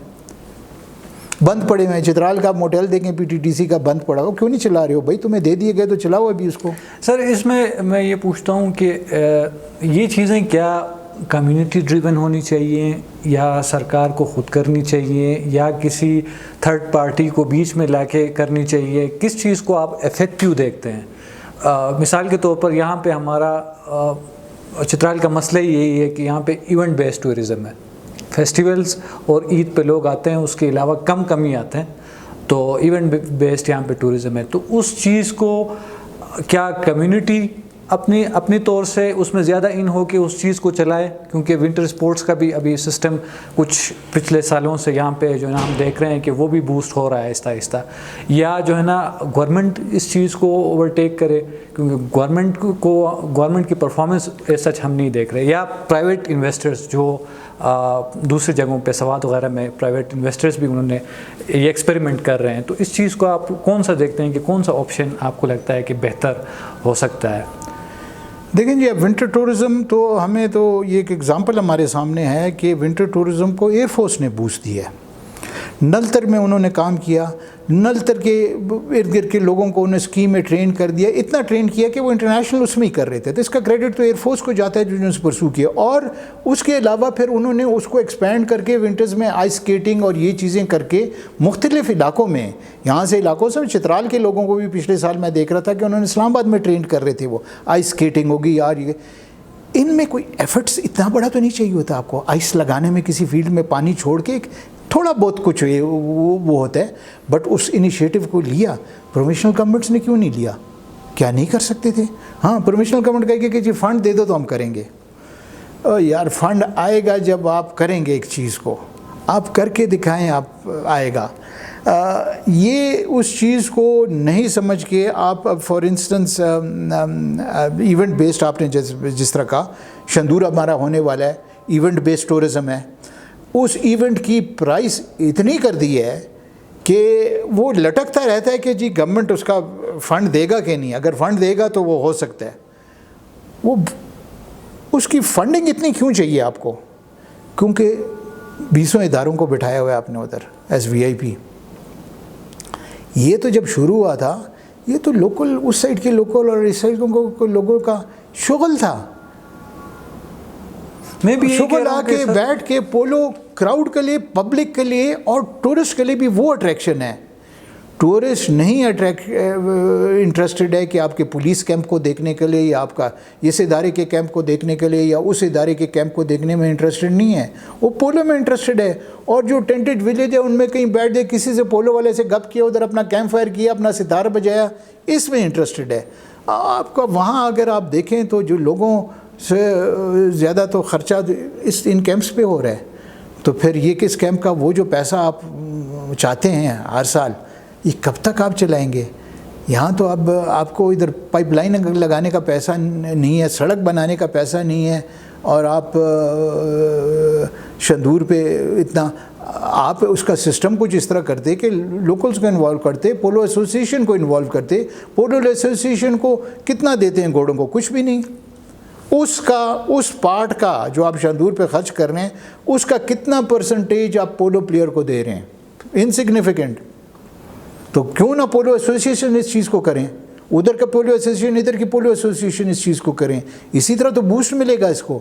بند پڑے ہوئے ہیں. چترال کا موٹیل دیکھیں پی ٹی ڈی سی کا بند پڑا ہو، کیوں نہیں چلا رہے ہو بھائی؟ تمہیں دے دیے گئے تو چلاؤ ابھی اس کو. سر اس میں یہ پوچھتا ہوں کہ یہ چیزیں کیا کمیونٹی ڈریون ہونی چاہیے، یا سرکار کو خود کرنی چاہیے، یا کسی تھرڈ پارٹی کو بیچ میں لا کے کرنی چاہیے؟ کس چیز کو آپ افیکٹو دیکھتے ہیں؟ مثال کے طور پر یہاں پہ ہمارا چترال کا مسئلہ یہی ہے کہ یہاں پہ ایونٹ بیسڈ ٹورزم ہے. فیسٹیولز اور عید پہ لوگ آتے ہیں، اس کے علاوہ کم ہی آتے ہیں، تو ایونٹ بیسڈ یہاں پہ ٹورزم ہے. تو اس چیز کو کیا کمیونٹی اپنی طور سے اس میں زیادہ ان ہو کے اس چیز کو چلائے؟ کیونکہ ونٹر سپورٹس کا بھی ابھی سسٹم کچھ پچھلے سالوں سے یہاں پہ جو ہے نا ہم دیکھ رہے ہیں کہ وہ بھی بوسٹ ہو رہا ہے آہستہ آہستہ. یا جو ہے نا گورنمنٹ اس چیز کو اوورٹیک کرے، کیونکہ گورنمنٹ کی پرفارمنس سچ ہم نہیں دیکھ رہے. یا پرائیویٹ انویسٹرز جو دوسری جگہوں پہ سوات وغیرہ میں پرائیویٹ انویسٹرز بھی انہوں نے یہ ایکسپیریمنٹ کر رہے ہیں. تو اس چیز کو آپ کون سا دیکھتے ہیں کہ کون سا آپشن آپ کو لگتا ہے کہ بہتر ہو سکتا ہے؟ دیکھیں جی، اب ونٹر ٹورزم تو ہمیں تو یہ ایک ایگزامپل ہمارے سامنے ہے کہ ونٹر ٹورزم کو ایئر فورس نے بوسٹ دیا ہے. نلتر میں انہوں نے کام کیا، نلتر کے ارد گرد کے لوگوں کو انہوں نے اسکیم میں ٹرین کر دیا، اتنا ٹرین کیا کہ وہ انٹرنیشنل اس میں ہی کر رہے تھے. تو اس کا کریڈٹ تو ایئر فورس کو جاتا ہے جو انہوں نے پرسو کیا. اور اس کے علاوہ پھر انہوں نے اس کو ایکسپینڈ کر کے ونٹرز میں آئس اسکیٹنگ اور یہ چیزیں کر کے مختلف علاقوں میں، یہاں سے علاقوں سے چترال کے لوگوں کو بھی پچھلے سال میں دیکھ رہا تھا کہ انہوں نے اسلام آباد میں ٹرین کر رہے تھے. وہ آئس اسکیٹنگ ہوگی یار، یہ ان میں کوئی ایفرٹس اتنا بڑا تو نہیں چاہیے ہوتا آپ کو. آئس لگانے میں کسی فیلڈ میں پانی چھوڑ کے تھوڑا بہت کچھ وہ ہوتا ہے. بٹ اس انیشیٹو کو لیا پروونشنل گورنمنٹس نے کیوں نہیں لیا؟ کیا نہیں کر سکتے تھے؟ ہاں، پروونشنل گورنمنٹ کہے کہ جی فنڈ دے دو تو ہم کریں گے. یار فنڈ آئے گا جب آپ کریں گے، ایک چیز کو آپ کر کے دکھائیں، آپ آئے گا. یہ اس چیز کو نہیں سمجھ کے آپ اب فار انسٹنس ایونٹ بیسڈ آپ نے جس طرح کہا، شندور ہمارا ہونے والا ہے، ایونٹ بیسڈ ٹورزم ہے. اس ایونٹ کی پرائس اتنی کر دی ہے کہ وہ لٹکتا رہتا ہے کہ جی گورنمنٹ اس کا فنڈ دے گا کہ نہیں. اگر فنڈ دے گا تو وہ ہو سکتا ہے. وہ اس کی فنڈنگ اتنی کیوں چاہیے آپ کو؟ کیونکہ 20 اداروں کو بٹھایا ہوا ہے آپ نے ادھر ایز وی آئی پی. یہ تو جب شروع ہوا تھا، یہ تو لوکل، اس سائڈ کے لوکل اور اس سائڈ کو لوگوں کا شغل تھا. شغل آ کے بیٹھ کے پولو کراؤڈ کے لیے، پبلک کے لیے اور ٹورسٹ کے لیے بھی وہ اٹریکشن ہے. ٹورسٹ نہیں انٹرسٹڈ ہے کہ آپ کے پولیس کیمپ کو دیکھنے کے لیے، یا آپ کا اس ادارے کے کیمپ کو دیکھنے کے لیے، یا اس ادارے کے کیمپ کو دیکھنے میں انٹرسٹڈ نہیں ہے. وہ پولو میں انٹرسٹڈ ہے. اور جو ٹینٹڈ ولیج ہے ان میں کہیں بیٹھ گئے، کسی سے پولو والے سے گپ کیا، ادھر اپنا کیمپ فائر کیا، اپنا ستار بجایا، اس میں انٹرسٹڈ ہے. آپ کا وہاں اگر آپ دیکھیں تو جو لوگوں سے زیادہ تو خرچہ ان کیمپس پہ ہو رہا ہے. تو پھر یہ کس کیمپ کا وہ جو پیسہ آپ چاہتے ہیں ہر سال، یہ کب تک آپ چلائیں گے؟ یہاں تو اب آپ کو ادھر پائپ لائن لگانے کا پیسہ نہیں ہے، سڑک بنانے کا پیسہ نہیں ہے، اور آپ شندور پہ اتنا آپ اس کا سسٹم کچھ اس طرح کرتے کہ لوکلز کو انوالو کرتے، پولو ایسوسیشن کو انوالو کرتے. پولو ایسوسیشن کو کتنا دیتے ہیں گھوڑوں کو؟ کچھ بھی نہیں. اس پارٹ کا جو آپ شندور پہ خرچ کر رہے ہیں، اس کا کتنا پرسنٹیج آپ پولو پلیئر کو دے رہے ہیں؟ انسگنیفیکنٹ. تو کیوں نہ پولو ایسوسیشن اس چیز کو کریں, ادھر کا پولو ایسوسیشن ادھر کی پولو ایسوسیشن اس چیز کو کریں, اسی طرح تو بوسٹ ملے گا اس کو.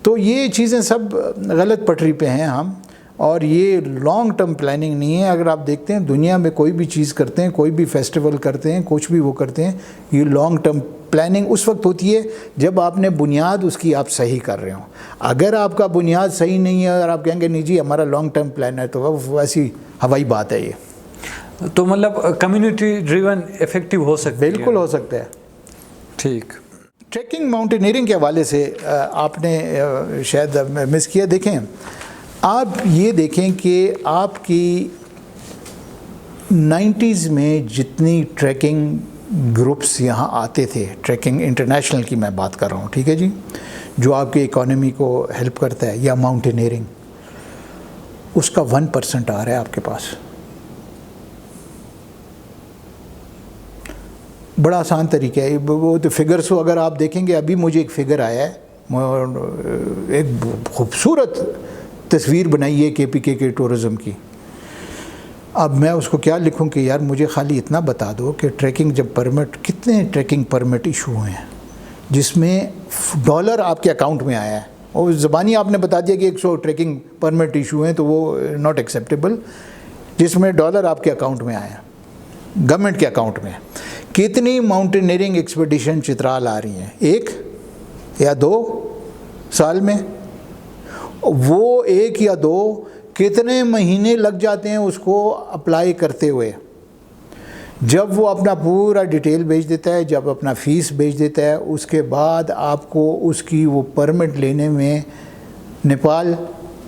تو یہ چیزیں سب غلط پٹری پہ ہیں ہم, اور یہ لانگ ٹرم پلاننگ نہیں ہے. اگر آپ دیکھتے ہیں دنیا میں کوئی بھی چیز کرتے ہیں, کوئی بھی فیسٹیول کرتے ہیں, کچھ بھی وہ کرتے ہیں, یہ لانگ ٹرم پلاننگ اس وقت ہوتی ہے جب آپ نے بنیاد اس کی آپ صحیح کر رہے ہوں. اگر آپ کا بنیاد صحیح نہیں ہے اور آپ کہیں گے نہیں جی ہمارا لانگ ٹرم پلان ہے, تو وہ ویسی ہوائی بات ہے. یہ تو مطلب کمیونٹی ڈریون افیکٹو ہو سکتا ہے. بالکل ہو سکتا ہے. ٹھیک. ٹریکنگ ماؤنٹینئرنگ کے حوالے سے آپ نے شاید مس کیا. دیکھیں آپ یہ دیکھیں کہ آپ کی 90s میں جتنی ٹریکنگ گروپس یہاں آتے تھے, ٹریکنگ انٹرنیشنل کی میں بات کر رہا ہوں, ٹھیک ہے جی, جو آپ کی اکانومی کو ہیلپ کرتا ہے, یا ماؤنٹینئرنگ, اس کا 1% آ رہا ہے آپ کے پاس. بڑا آسان طریقہ ہے وہ تو. فگرس کو اگر آپ دیکھیں گے, ابھی مجھے ایک فگر آیا ہے, ایک خوبصورت تصویر بنائی ہے KPK کے ٹورزم کی. اب میں اس کو کیا لکھوں کہ یار مجھے خالی اتنا بتا دو کہ ٹریکنگ جب پرمٹ, کتنے ٹریکنگ پرمٹ ایشو ہوئے ہیں جس میں ڈالر آپ کے اکاؤنٹ میں آیا ہے, اور زبانی آپ نے بتا دیا کہ 100 ٹریکنگ پرمٹ ایشو ہیں, تو وہ ناٹ ایکسیپٹیبل, جس میں ڈالر آپ کے اکاؤنٹ میں آیا, گورنمنٹ کے اکاؤنٹ میں. کتنی ماؤنٹینئرنگ ایکسپیڈیشن چترال آ رہی ہیں 1 یا 2 سال میں؟ وہ 1 یا 2 کتنے مہینے لگ جاتے ہیں اس کو اپلائی کرتے ہوئے. جب وہ اپنا پورا ڈیٹیل بھیج دیتا ہے, جب اپنا فیس بھیج دیتا ہے, اس کے بعد آپ کو اس کی وہ پرمٹ لینے میں نیپال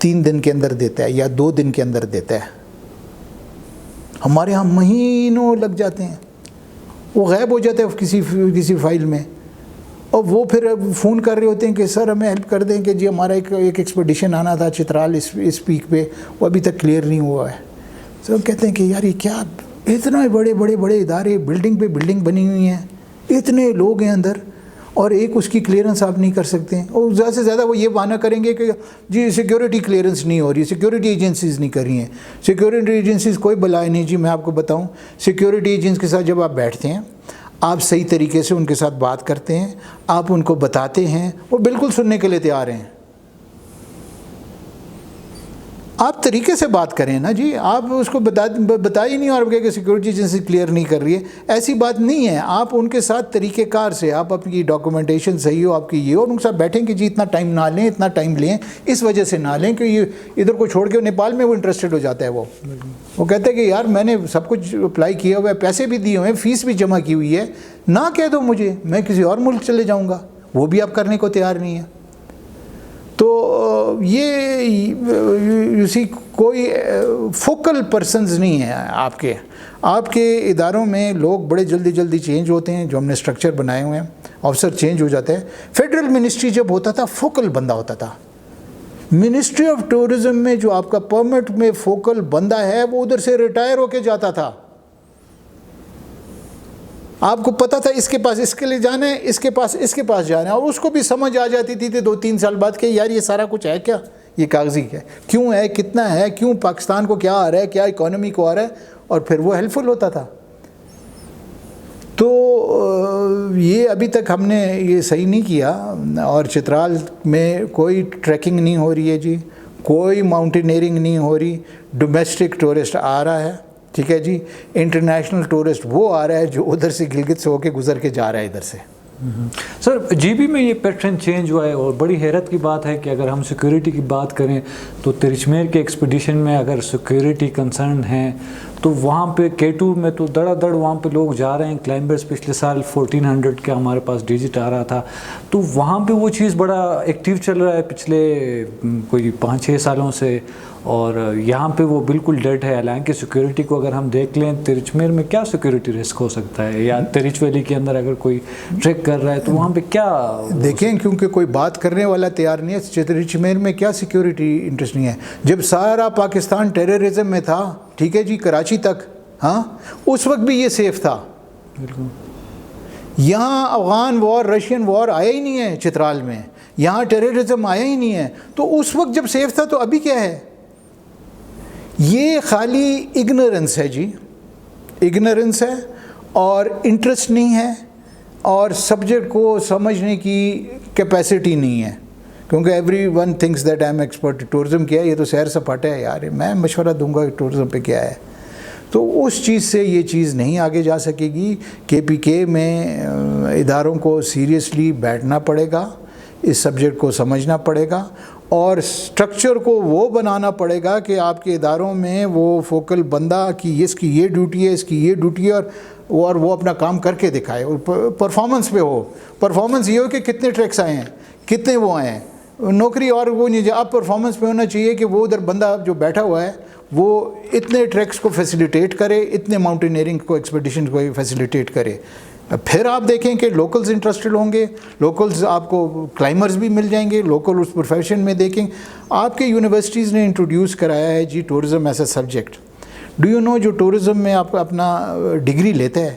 3 دن کے اندر دیتا ہے یا 2 دن کے اندر دیتا ہے. ہمارے ہاں مہینوں لگ جاتے ہیں, وہ غائب ہو جاتا ہے کسی فائل میں, اور وہ پھر فون کر رہے ہوتے ہیں کہ سر ہمیں ہیلپ کر دیں کہ جی ہمارا ایک ایکسپیڈیشن آنا تھا چترال اس پیک پہ, وہ ابھی تک کلیئر نہیں ہوا ہے. تو کہتے ہیں کہ یار یہ کیا, اتنا بڑے ادارے, بلڈنگ پہ بلڈنگ بنی ہوئی ہیں, اتنے لوگ ہیں اندر, اور ایک اس کی کلیئرنس آپ نہیں کر سکتے ہیں. اور زیادہ سے زیادہ وہ یہ بہانہ کریں گے کہ جی سیکیورٹی کلیئرنس نہیں ہو رہی, سیکیورٹی ایجنسیز نہیں کر رہی ہیں. سیکیورٹی ایجنسیز کوئی بلائے نہیں جی. میں آپ کو بتاؤں, سیکیورٹی ایجنس کے ساتھ جب آپ بیٹھتے ہیں, آپ صحیح طریقے سے ان کے ساتھ بات کرتے ہیں, آپ ان کو بتاتے ہیں, وہ بالکل سننے کے لیے تیار ہیں. آپ طریقے سے بات کریں نا جی. آپ اس کو بتا ہی نہیں, اور آپ کہیں کہ سیکیورٹی ایجنسی کلیئر نہیں کر رہی ہے, ایسی بات نہیں ہے. آپ ان کے ساتھ طریقہ کار سے, آپ اپنی ڈاکومنٹیشن صحیح ہو آپ کی یہ, اور ان کے ساتھ بیٹھیں کہ جی اتنا ٹائم نہ لیں, اتنا ٹائم لیں, اس وجہ سے نہ لیں کہ یہ ادھر کو چھوڑ کے نیپال میں وہ انٹرسٹڈ ہو جاتا ہے. وہ کہتے ہیں کہ یار میں نے سب کچھ اپلائی کیا ہوا ہے, پیسے بھی دیے ہوئے ہیں, فیس بھی جمع کی ہوئی ہے, نہ کہہ دو مجھے, میں کسی اور ملک چلے جاؤں گا. وہ بھی آپ کرنے کو تیار نہیں ہے. تو یہ کوئی فوکل پرسنز نہیں ہے آپ کے اداروں میں. لوگ بڑے جلدی چینج ہوتے ہیں, جو ہم نے اسٹرکچر بنائے ہوئے ہیں, آفسر چینج ہو جاتا ہے. فیڈرل منسٹری جب ہوتا تھا فوکل بندہ ہوتا تھا. منسٹری آف ٹورزم میں جو آپ کا پرمٹ میں فوکل بندہ ہے, وہ ادھر سے ریٹائر ہو کے جاتا تھا. آپ کو پتہ تھا اس کے پاس اس کے لیے جانا ہے, اس کے پاس جانا ہے, اور اس کو بھی سمجھ آ جاتی تھی 2-3 سال بعد کہ یار یہ سارا کچھ ہے کیا, یہ کاغذی ہے, کیوں ہے, کتنا ہے, کیوں پاکستان کو کیا آ رہا ہے, کیا اکانومی کو آ رہا ہے, اور پھر وہ ہیلپ فل ہوتا تھا. تو یہ ابھی تک ہم نے یہ صحیح نہیں کیا, اور چترال میں کوئی ٹریکنگ نہیں ہو رہی ہے جی, کوئی ماؤنٹینئرنگ نہیں ہو رہی. ڈومیسٹک ٹورسٹ آ رہا ہے, ٹھیک ہے جی, انٹرنیشنل ٹورسٹ وہ آ رہا ہے جو ادھر سے گلگت سے ہو کے گزر کے جا رہا ہے ادھر سے. سر GB میں یہ پیٹرن چینج ہوا ہے, اور بڑی حیرت کی بات ہے کہ اگر ہم سیکیورٹی کی بات کریں تو ترچمیر کے ایکسپیڈیشن میں اگر سیکیورٹی کنسرن ہیں تو وہاں پہ K2 میں تو دڑ وہاں پہ لوگ جا رہے ہیں کلائمبرز. پچھلے سال 1400 کا ہمارے پاس ڈیجٹ آ رہا تھا, تو وہاں پہ وہ چیز بڑا ایکٹیو چل رہا ہے پچھلے کوئی 5-6 سالوں سے, اور یہاں پہ وہ بالکل ڈیڈ ہے. حالانکہ سیکیورٹی کو اگر ہم دیکھ لیں, ترچمیر میں کیا سیکیورٹی رسک ہو سکتا ہے, یا ترچ ویلی کے اندر اگر کوئی ٹریک کر رہا ہے تو وہاں پہ کیا دیکھیں, کیونکہ کوئی بات کرنے والا تیار نہیں ہے. ترچمیر میں کیا سیکیورٹی انٹرسٹ نہیں ہے. جب سارا پاکستان ٹیررزم میں تھا, ٹھیک ہے جی, کراچی تک, ہاں, اس وقت بھی یہ سیف تھا. یہاں افغان وار, رشین وار آیا ہی نہیں ہے چترال میں, یہاں ٹیررزم آیا ہی نہیں ہے. تو اس وقت جب سیف تھا تو ابھی کیا ہے؟ یہ خالی اگنورنس ہے جی, اگنورنس ہے اور انٹرسٹ نہیں ہے اور سبجیکٹ کو سمجھنے کی کیپیسٹی نہیں ہے. کیونکہ every one thinks that I am expert. Tourism کیا ہے, یہ تو سیر سپاٹا ہے یار, میں مشورہ دوں گا کہ ٹورزم پہ کیا ہے. تو اس چیز سے یہ چیز نہیں آگے جا سکے گی. KPK میں اداروں کو سیریسلی بیٹھنا پڑے گا, اس سبجیکٹ کو سمجھنا پڑے گا اور سٹرکچر کو وہ بنانا پڑے گا کہ آپ کے اداروں میں وہ فوکل بندہ کہ اس کی یہ ڈیوٹی ہے, اس کی یہ ڈیوٹی ہے, اور وہ اپنا کام کر کے دکھائے اور پرفارمنس پہ ہو. پرفارمنس یہ ہو کہ کتنے ٹریکس آئے ہیں, کتنے وہ آئے ہیں, نوکری اور وہ نہیں. اب پرفارمنس پہ ہونا چاہیے کہ وہ ادھر بندہ جو بیٹھا ہوا ہے وہ اتنے ٹریکس کو فیسیلیٹیٹ کرے, اتنے ماؤنٹینئرنگ کو ایکسپیڈیشن کو فیسیلیٹیٹ کرے. پھر آپ دیکھیں کہ لوکلز انٹرسٹڈ ہوں گے, لوکلز آپ کو کلائمرز بھی مل جائیں گے, لوکل اس پروفیشن میں دیکھیں. آپ کے یونیورسٹیز نے انٹروڈیوس کرایا ہے جی tourism as a subject. Do you know جو ٹورزم میں آپ اپنا ڈگری لیتا ہے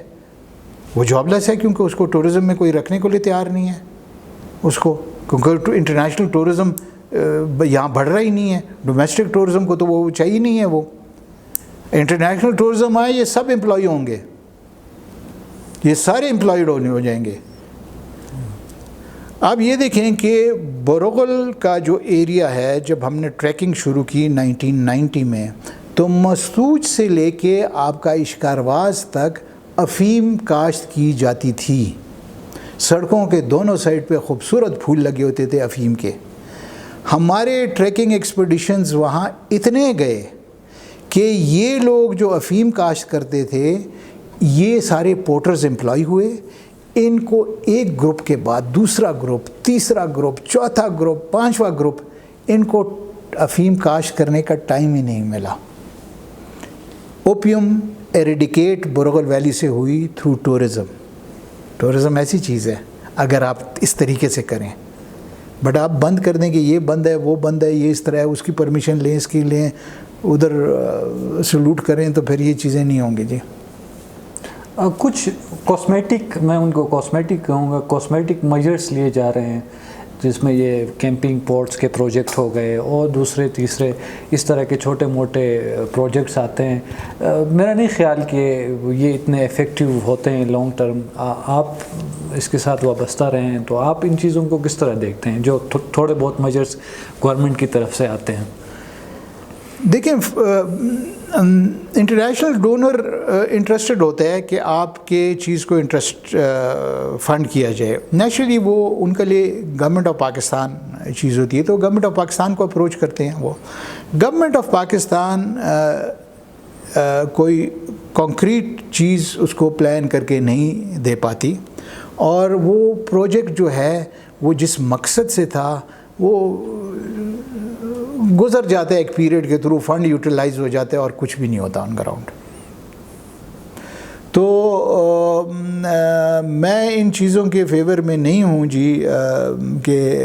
وہ جاب لیس ہے, کیونکہ اس کو ٹورزم میں کوئی رکھنے کو لیے تیار نہیں ہے اس کو, کیونکہ انٹرنیشنل ٹورزم یہاں بڑھ رہا ہی نہیں ہے. ڈومیسٹک ٹورزم کو تو وہ چاہیے نہیں ہے. وہ انٹرنیشنل ٹورزم آئے یہ سب امپلائی ہوں گے, یہ سارے امپلائڈ ہو جائیں گے. آپ یہ دیکھیں کہ بروغل کا جو ایریا ہے, جب ہم نے ٹریکنگ شروع کی 1990 میں, تو مسوج سے لے کے آپ کا اشکارواز تک افیم کاشت کی جاتی تھی. سڑکوں کے دونوں سائڈ پہ خوبصورت پھول لگے ہوتے تھے افیم کے. ہمارے ٹریکنگ ایکسپیڈیشنز وہاں اتنے گئے کہ یہ لوگ جو افیم کاشت کرتے تھے یہ سارے پورٹرز امپلائی ہوئے. ان کو ایک گروپ کے بعد دوسرا گروپ, تیسرا گروپ, چوتھا گروپ, پانچواں گروپ, ان کو افیم کاشت کرنے کا ٹائم ہی نہیں ملا. اوپیم ایریڈیکیٹ بروغل ویلی سے ہوئی تھرو ٹورزم. ٹورزم ایسی چیز ہے اگر آپ اس طریقے سے کریں, بٹ آپ بند کر دیں کہ یہ بند ہے, وہ بند ہے, یہ اس طرح ہے, اس کی پرمیشن لیں, اس کی لیں, ادھر سلوٹ کریں, تو پھر یہ چیزیں نہیں ہوں گی. جی کچھ کاسمیٹک, میں ان کو کاسمیٹک کہوں گا, کاسمیٹک میجرز لیے جا رہے ہیں, جس میں یہ کیمپنگ پورٹس کے پروجیکٹ ہو گئے اور دوسرے تیسرے اس طرح کے چھوٹے موٹے پروجیکٹس آتے ہیں. میرا نہیں خیال کہ یہ اتنے افیکٹو ہوتے ہیں لانگ ٹرم. آپ اس کے ساتھ وابستہ رہے ہیں, تو آپ ان چیزوں کو کس طرح دیکھتے ہیں جو تھوڑے بہت میجرز گورنمنٹ کی طرف سے آتے ہیں؟ دیکھیں, انٹرنیشنل ڈونر انٹرسٹڈ ہوتا ہے کہ آپ کے چیز کو انٹرسٹ فنڈ کیا جائے. نیچرلی وہ ان کے لیے گورنمنٹ آف پاکستان چیز ہوتی ہے, تو گورنمنٹ آف پاکستان کو اپروچ کرتے ہیں. وہ گورنمنٹ آف پاکستان کوئی کانکریٹ چیز اس کو پلان کر کے نہیں دے پاتی, اور وہ پروجیکٹ جو ہے وہ جس مقصد سے تھا وہ گزر جاتا ہے ایک پیریڈ کے تھرو, فنڈ یوٹیلائز ہو جاتا ہے اور کچھ بھی نہیں ہوتا آن گراؤنڈ. تو میں ان چیزوں کے فیور میں نہیں ہوں جی کہ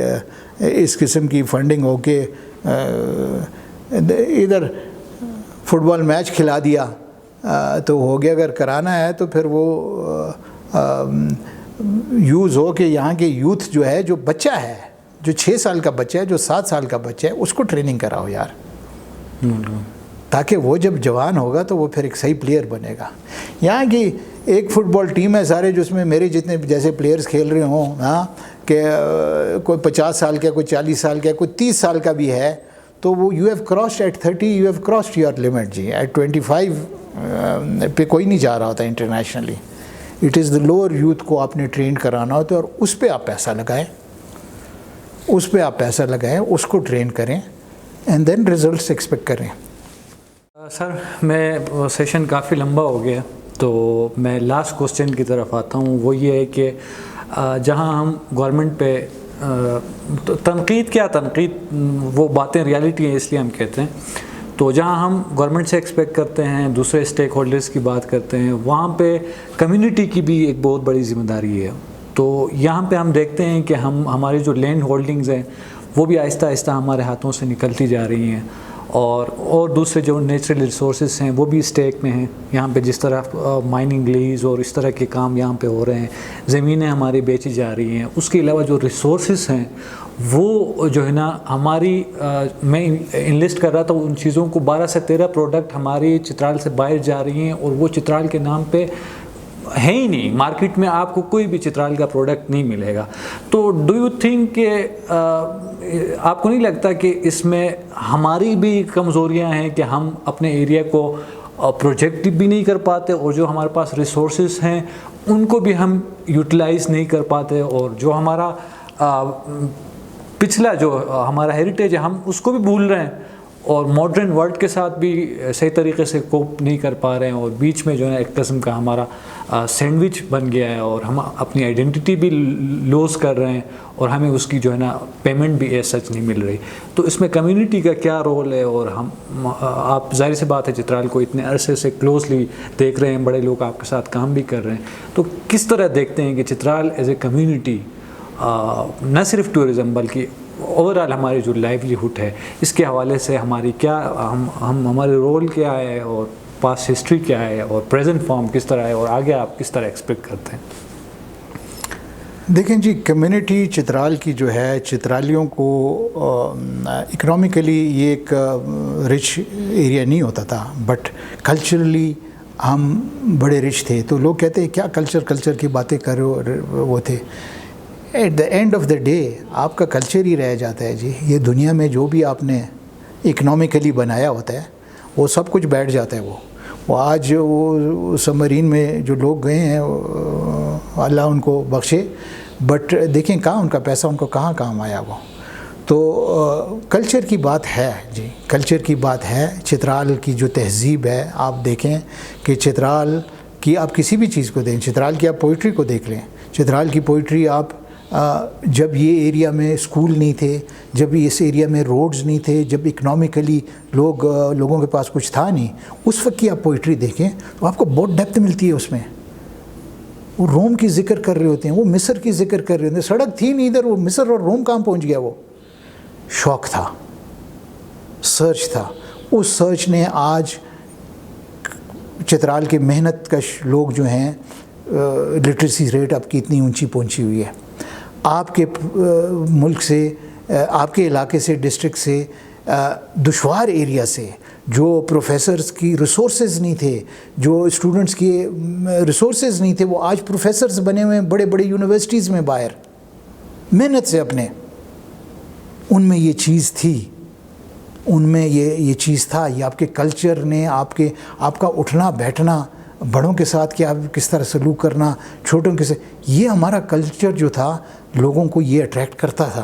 اس قسم کی فنڈنگ ہو کے ادھر فٹ بال میچ کھلا دیا تو ہو گیا. اگر کرانا ہے تو پھر وہ یوز ہو کہ یہاں کے یوتھ جو ہے, جو بچہ ہے, جو 6 سال کا بچہ ہے, جو 7 سال کا بچہ ہے, اس کو ٹریننگ کراؤ یار, تاکہ وہ جب جوان ہوگا تو وہ پھر ایک صحیح پلیئر بنے گا. یہاں کی ایک فٹ بال ٹیم ہے سارے, جس میں میرے جتنے جیسے پلیئرز کھیل رہے ہوں, ہاں, کہ کوئی 50 سال کا, کوئی 40 سال کا, کوئی 30 سال کا بھی ہے, تو وہ you have crossed at 30, you have crossed your limit. جی ایٹ 25 پہ کوئی نہیں جا رہا ہوتا internationally. It is the lower youth کو آپ نے ٹرین کرانا ہوتا ہے, اور اس پہ آپ پیسہ لگائیں, اس پہ آپ پیسہ لگائیں, اس کو ٹرین کریں, اینڈ دین ریزلٹس ایکسپیکٹ کریں. سر میں سیشن کافی لمبا ہو گیا, تو میں لاسٹ کوسچن کی طرف آتا ہوں. وہ یہ ہے کہ جہاں ہم گورنمنٹ پہ تنقید, کیا تنقید, وہ باتیں ریالٹی ہیں اس لیے ہم کہتے ہیں, تو جہاں ہم گورنمنٹ سے ایکسپیکٹ کرتے ہیں, دوسرے اسٹیک ہولڈرز کی بات کرتے ہیں, وہاں پہ کمیونٹی کی بھی ایک بہت بڑی ذمہ داری ہے. تو یہاں پہ ہم دیکھتے ہیں کہ ہماری جو لینڈ ہولڈنگز ہیں وہ بھی آہستہ آہستہ ہمارے ہاتھوں سے نکلتی جا رہی ہیں, اور دوسرے جو نیچرل ریسورسز ہیں وہ بھی اسٹیک میں ہیں. یہاں پہ جس طرح مائننگ لیز اور اس طرح کے کام یہاں پہ ہو رہے ہیں, زمینیں ہماری بیچی جا رہی ہیں. اس کے علاوہ جو ریسورسز ہیں وہ جو ہے نا ہماری, میں انلسٹ کر رہا تھا ان چیزوں کو, 12 سے 13 پروڈکٹ ہماری چترال سے باہر جا رہی ہیں اور وہ چترال کے نام پہ ہے ہی نہیں. مارکیٹ میں آپ کو کوئی بھی چترال کا پروڈکٹ نہیں ملے گا. تو ڈو یو تھنک کہ آپ کو نہیں لگتا کہ اس میں ہماری بھی کمزوریاں ہیں کہ ہم اپنے ایریا کو پروجیکٹ بھی نہیں کر پاتے, اور جو ہمارے پاس ریسورسز ہیں ان کو بھی ہم یوٹیلائز نہیں کر پاتے, اور جو ہمارا پچھلا جو ہمارا ہیریٹیج ہے ہم اس کو بھی بھول رہے ہیں, اور ماڈرن ورلڈ کے ساتھ بھی صحیح طریقے سے کوپ نہیں کر پا رہے ہیں, اور بیچ میں جو ہے ایک قسم کا ہمارا سینڈوچ بن گیا ہے, اور ہم اپنی آئیڈینٹی بھی لوز کر رہے ہیں, اور ہمیں اس کی جو ہے نا پیمنٹ بھی ایز سچ نہیں مل رہی. تو اس میں کمیونٹی کا کیا رول ہے؟ اور آپ ظاہر سی بات ہے چترال کو اتنے عرصے سے کلوزلی دیکھ رہے ہیں, بڑے لوگ آپ کے ساتھ کام بھی کر رہے ہیں, تو کس طرح دیکھتے ہیں کہ چترال ایز اے کمیونٹی نہ صرف ٹورزم بلکہ اوور آل ہماری جو لائیولیہڈ ہے اس کے حوالے سے ہماری کیا ہمارے رول کیا ہے, اور پاسٹ ہسٹری کیا ہے, اور پریزنٹ فارم کس طرح ہے, اور آگے آپ کس طرح ایکسپیکٹ کرتے ہیں؟ دیکھیں جی, کمیونٹی چترال کی جو ہے, چترالیوں کو اکنامکلی یہ ایک رچ ایریا نہیں ہوتا تھا, بٹ کلچرلی ہم بڑے رچ تھے. تو لوگ کہتے ہیں کیا کلچر کی باتیں کر وہ تھے. At the end of the day آپ کا کلچر ہی رہ جاتا ہے جی. یہ دنیا میں جو بھی آپ نے اکنامکلی بنایا ہوتا ہے وہ سب کچھ بیٹھ جاتا ہے. وہ آج وہ سبمرین میں جو لوگ گئے ہیں اللہ ان کو بخشے, بٹ دیکھیں کہاں ان کا پیسہ ان کو کہاں کام آیا وہ. تو کلچر کی بات ہے جی, کلچر کی بات ہے. چترال کی جو تہذیب ہے آپ دیکھیں کہ چترال کی آپ کسی بھی چیز کو دیں, چترال کی آپ پوئٹری کو دیکھ لیں. چترال کی پوئٹری آپ جب یہ ایریا میں اسکول نہیں تھے, جب اس ایریا میں روڈز نہیں تھے, جب اکنامکلی لوگوں کے پاس کچھ تھا نہیں, اس وقت کی آپ پوئٹری دیکھیں تو آپ کو بہت ڈیپتھ ملتی ہے اس میں. وہ روم کی ذکر کر رہے ہوتے ہیں, وہ مصر کی ذکر کر رہے ہوتے ہیں. سڑک تھی نہیں ادھر, وہ مصر اور روم کہاں پہنچ گیا. وہ شوق تھا, سرچ تھا. اس سرچ نے آج چترال کے محنت کش لوگ جو ہیں, لٹریسی ریٹ آپ کی اتنی اونچی پہنچی ہوئی ہے. آپ کے ملک سے, آپ کے علاقے سے, ڈسٹرکٹ سے, دشوار ایریا سے, جو پروفیسرز کی ریسورسز نہیں تھے, جو اسٹوڈنٹس کی ریسورسز نہیں تھے, وہ آج پروفیسرز بنے ہوئے ہیں بڑے بڑے یونیورسٹیز میں باہر, محنت سے اپنے. ان میں یہ چیز تھی, ان میں یہ چیز تھا. یہ آپ کے کلچر نے آپ کا اٹھنا بیٹھنا, بڑوں کے ساتھ کیا کس طرح سلوک کرنا, چھوٹوں کے ساتھ, یہ ہمارا کلچر جو تھا لوگوں کو یہ اٹریکٹ کرتا تھا.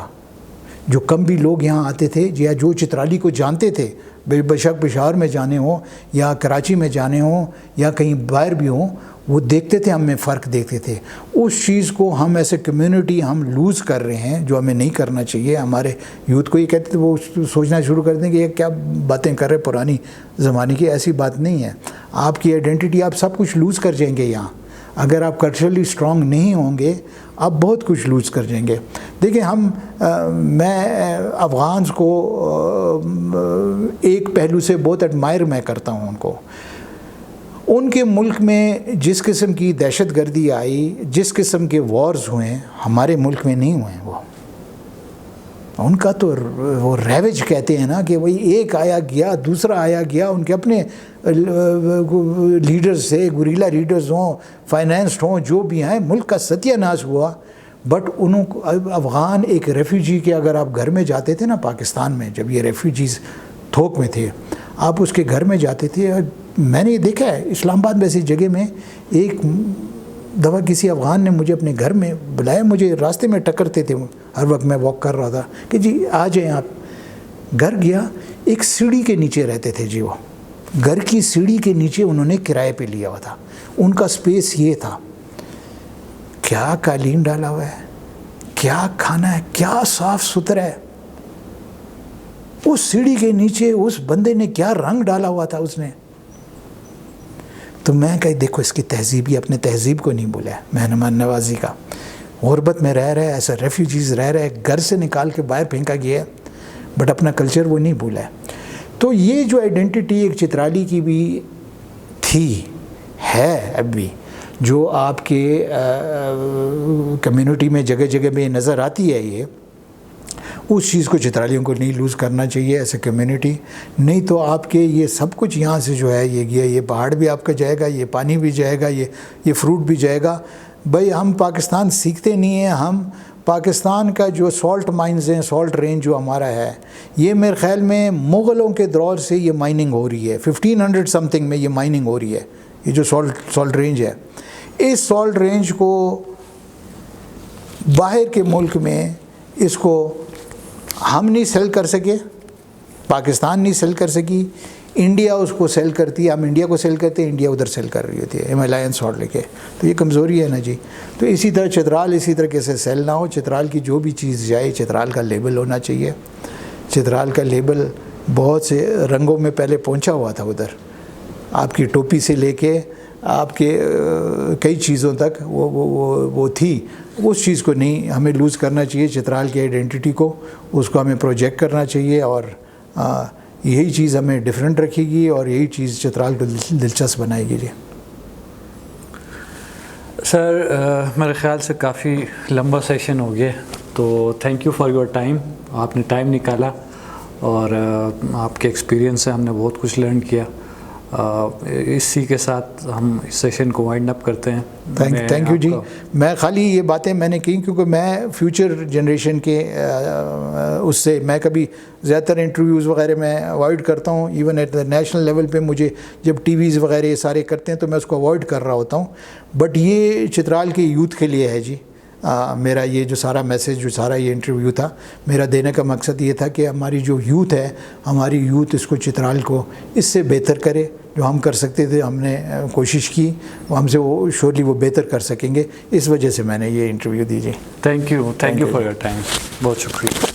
جو کم بھی لوگ یہاں آتے تھے یا جو چترالی کو جانتے تھے, بے شک پشاور میں جانے ہوں یا کراچی میں جانے ہوں یا کہیں باہر بھی ہوں, وہ دیکھتے تھے, ہم میں فرق دیکھتے تھے. اس چیز کو ہم ایسے کمیونٹی ہم لوز کر رہے ہیں, جو ہمیں نہیں کرنا چاہیے. ہمارے یوتھ کو یہ کہتے تھے, وہ سوچنا شروع کر دیں کہ یہ کیا باتیں کر رہے پرانی زمانے کی. ایسی بات نہیں ہے. آپ کی آئیڈینٹی آپ سب کچھ لوز کر جائیں گے یہاں. اگر آپ کلچرلی اسٹرانگ نہیں ہوں گے آپ بہت کچھ لوز کر جائیں گے. دیکھیں میں افغانز کو ایک پہلو سے بہت ایڈمائر میں کرتا ہوں ان کو. ان کے ملک میں جس قسم کی دہشت گردی آئی, جس قسم کے وارز ہوئے, ہمارے ملک میں نہیں ہوئے. وہ ان کا تو وہ ریویج کہتے ہیں نا کہ وہی ایک آیا گیا دوسرا آیا گیا. ان کے اپنے لیڈرز سے, گوریلا لیڈرز ہوں, فائنینسڈ ہوں, جو بھی ہیں, ملک کا ستیہ ناش ہوا. بٹ انہوں کو افغان ایک ریفیوجی کے, اگر آپ گھر میں جاتے تھے نا پاکستان میں, جب یہ ریفیوجیز تھوک میں تھے, آپ اس کے گھر میں جاتے تھے. میں نے یہ دیکھا ہے اسلام آباد میں ایسی جگہ میں, ایک دفعہ کسی افغان نے مجھے اپنے گھر میں بلایا. مجھے راستے میں ٹکرتے تھے ہر وقت, میں واک کر رہا تھا کہ جی آ جائیں آپ. گھر گیا, ایک سیڑھی کے نیچے رہتے تھے جی. وہ گھر کی سیڑھی کے نیچے انہوں نے کرائے پہ لیا ہوا تھا. ان کا سپیس یہ تھا, کیا قالین ڈالا ہوا ہے, کیا کھانا ہے, کیا صاف ستھرا ہے. اس سیڑھی کے نیچے اس بندے نے کیا رنگ ڈالا ہوا تھا اس نے. تو میں کہا دیکھو اس کی تہذیب, ہی اپنے تہذیب کو نہیں بولا ہے, مہمان نوازی کا. غربت میں رہ رہا ہے, ایسا ریفیوجیز رہ رہا ہے, گھر سے نکال کے باہر پھینکا گیا ہے, بٹ اپنا کلچر وہ نہیں بھولا ہے. تو یہ جو آئیڈینٹی ایک چترالی کی بھی تھی ہے اب بھی، جو آپ کے کمیونٹی میں جگہ جگہ میں نظر آتی ہے، یہ اس چیز کو چترالیوں کو نہیں لوز کرنا چاہیے ایز اے کمیونٹی. نہیں تو آپ کے یہ سب کچھ یہاں سے جو ہے یہ گیا، یہ پہاڑ بھی آپ کا جائے گا، یہ پانی بھی جائے گا، یہ فروٹ بھی جائے گا. بھائی ہم پاکستان سیکھتے نہیں ہیں. ہم پاکستان کا جو سالٹ مائنز ہیں، سالٹ رینج جو ہمارا ہے، یہ میرے خیال میں مغلوں کے دور سے یہ مائننگ ہو رہی ہے. 1500 سم تھنگ میں یہ مائننگ ہو رہی ہے، یہ جو سالٹ رینج ہے. اس سالٹ رینج کو باہر کے ملک میں اس کو ہم نہیں سیل کر سکے، پاکستان نہیں سیل کر سکی، انڈیا اس کو سیل کرتی ہے، ہم انڈیا کو سیل کرتے ہیں، انڈیا ادھر سیل کر رہی ہوتی ہے ہمالین سالٹ لے کے. تو یہ کمزوری ہے نا جی. تو اسی طرح چترال اسی طرح سے سیل نہ ہو. چترال کی جو بھی چیز جائے، چترال کا لیبل ہونا چاہیے. چترال کا لیبل بہت سے رنگوں میں پہلے پہنچا ہوا تھا ادھر، آپ کی ٹوپی سے لے کے آپ کے کئی چیزوں تک وہ تھی. اس چیز کو نہیں ہمیں لوز کرنا چاہیے. چترال کی آئیڈینٹی کو، اس کو ہمیں پروجیکٹ کرنا چاہیے، اور یہی چیز ہمیں ڈیفرنٹ رکھے گی اور یہی چیز چترال کو دلچسپ بنائے گی. جی سر، میرے خیال سے کافی لمبا سیشن ہو گیا، تو thank you for your time. آپ نے ٹائم نکالا اور آپ کے ایکسپیرینس سے ہم نے بہت کچھ لرن کیا. اسی کے ساتھ ہم اس سیشن کو وائنڈ اپ کرتے ہیں. تھینک یو جی. میں خالی یہ باتیں میں نے کی کیونکہ میں فیوچر جنریشن کے اس سے میں کبھی زیادہ تر انٹرویوز وغیرہ میں اوائڈ کرتا ہوں. Even at the national level پہ مجھے جب ٹی ویز وغیرہ یہ سارے کرتے ہیں تو میں اس کو اوائڈ کر رہا ہوتا ہوں. بٹ یہ چترال کے یوتھ کے لیے ہے جی. میرا یہ جو سارا میسیج، جو سارا یہ انٹرویو تھا، میرا دینے کا مقصد یہ تھا کہ ہماری جو یوتھ ہے، ہماری یوتھ اس کو چترال کو اس سے بہتر کرے. جو ہم کر سکتے تھے ہم نے کوشش کی، وہ ہم سے وہ شیورلی وہ بہتر کر سکیں گے. اس وجہ سے میں نے یہ انٹرویو دی. جی thank you for your time. بہت شکریہ.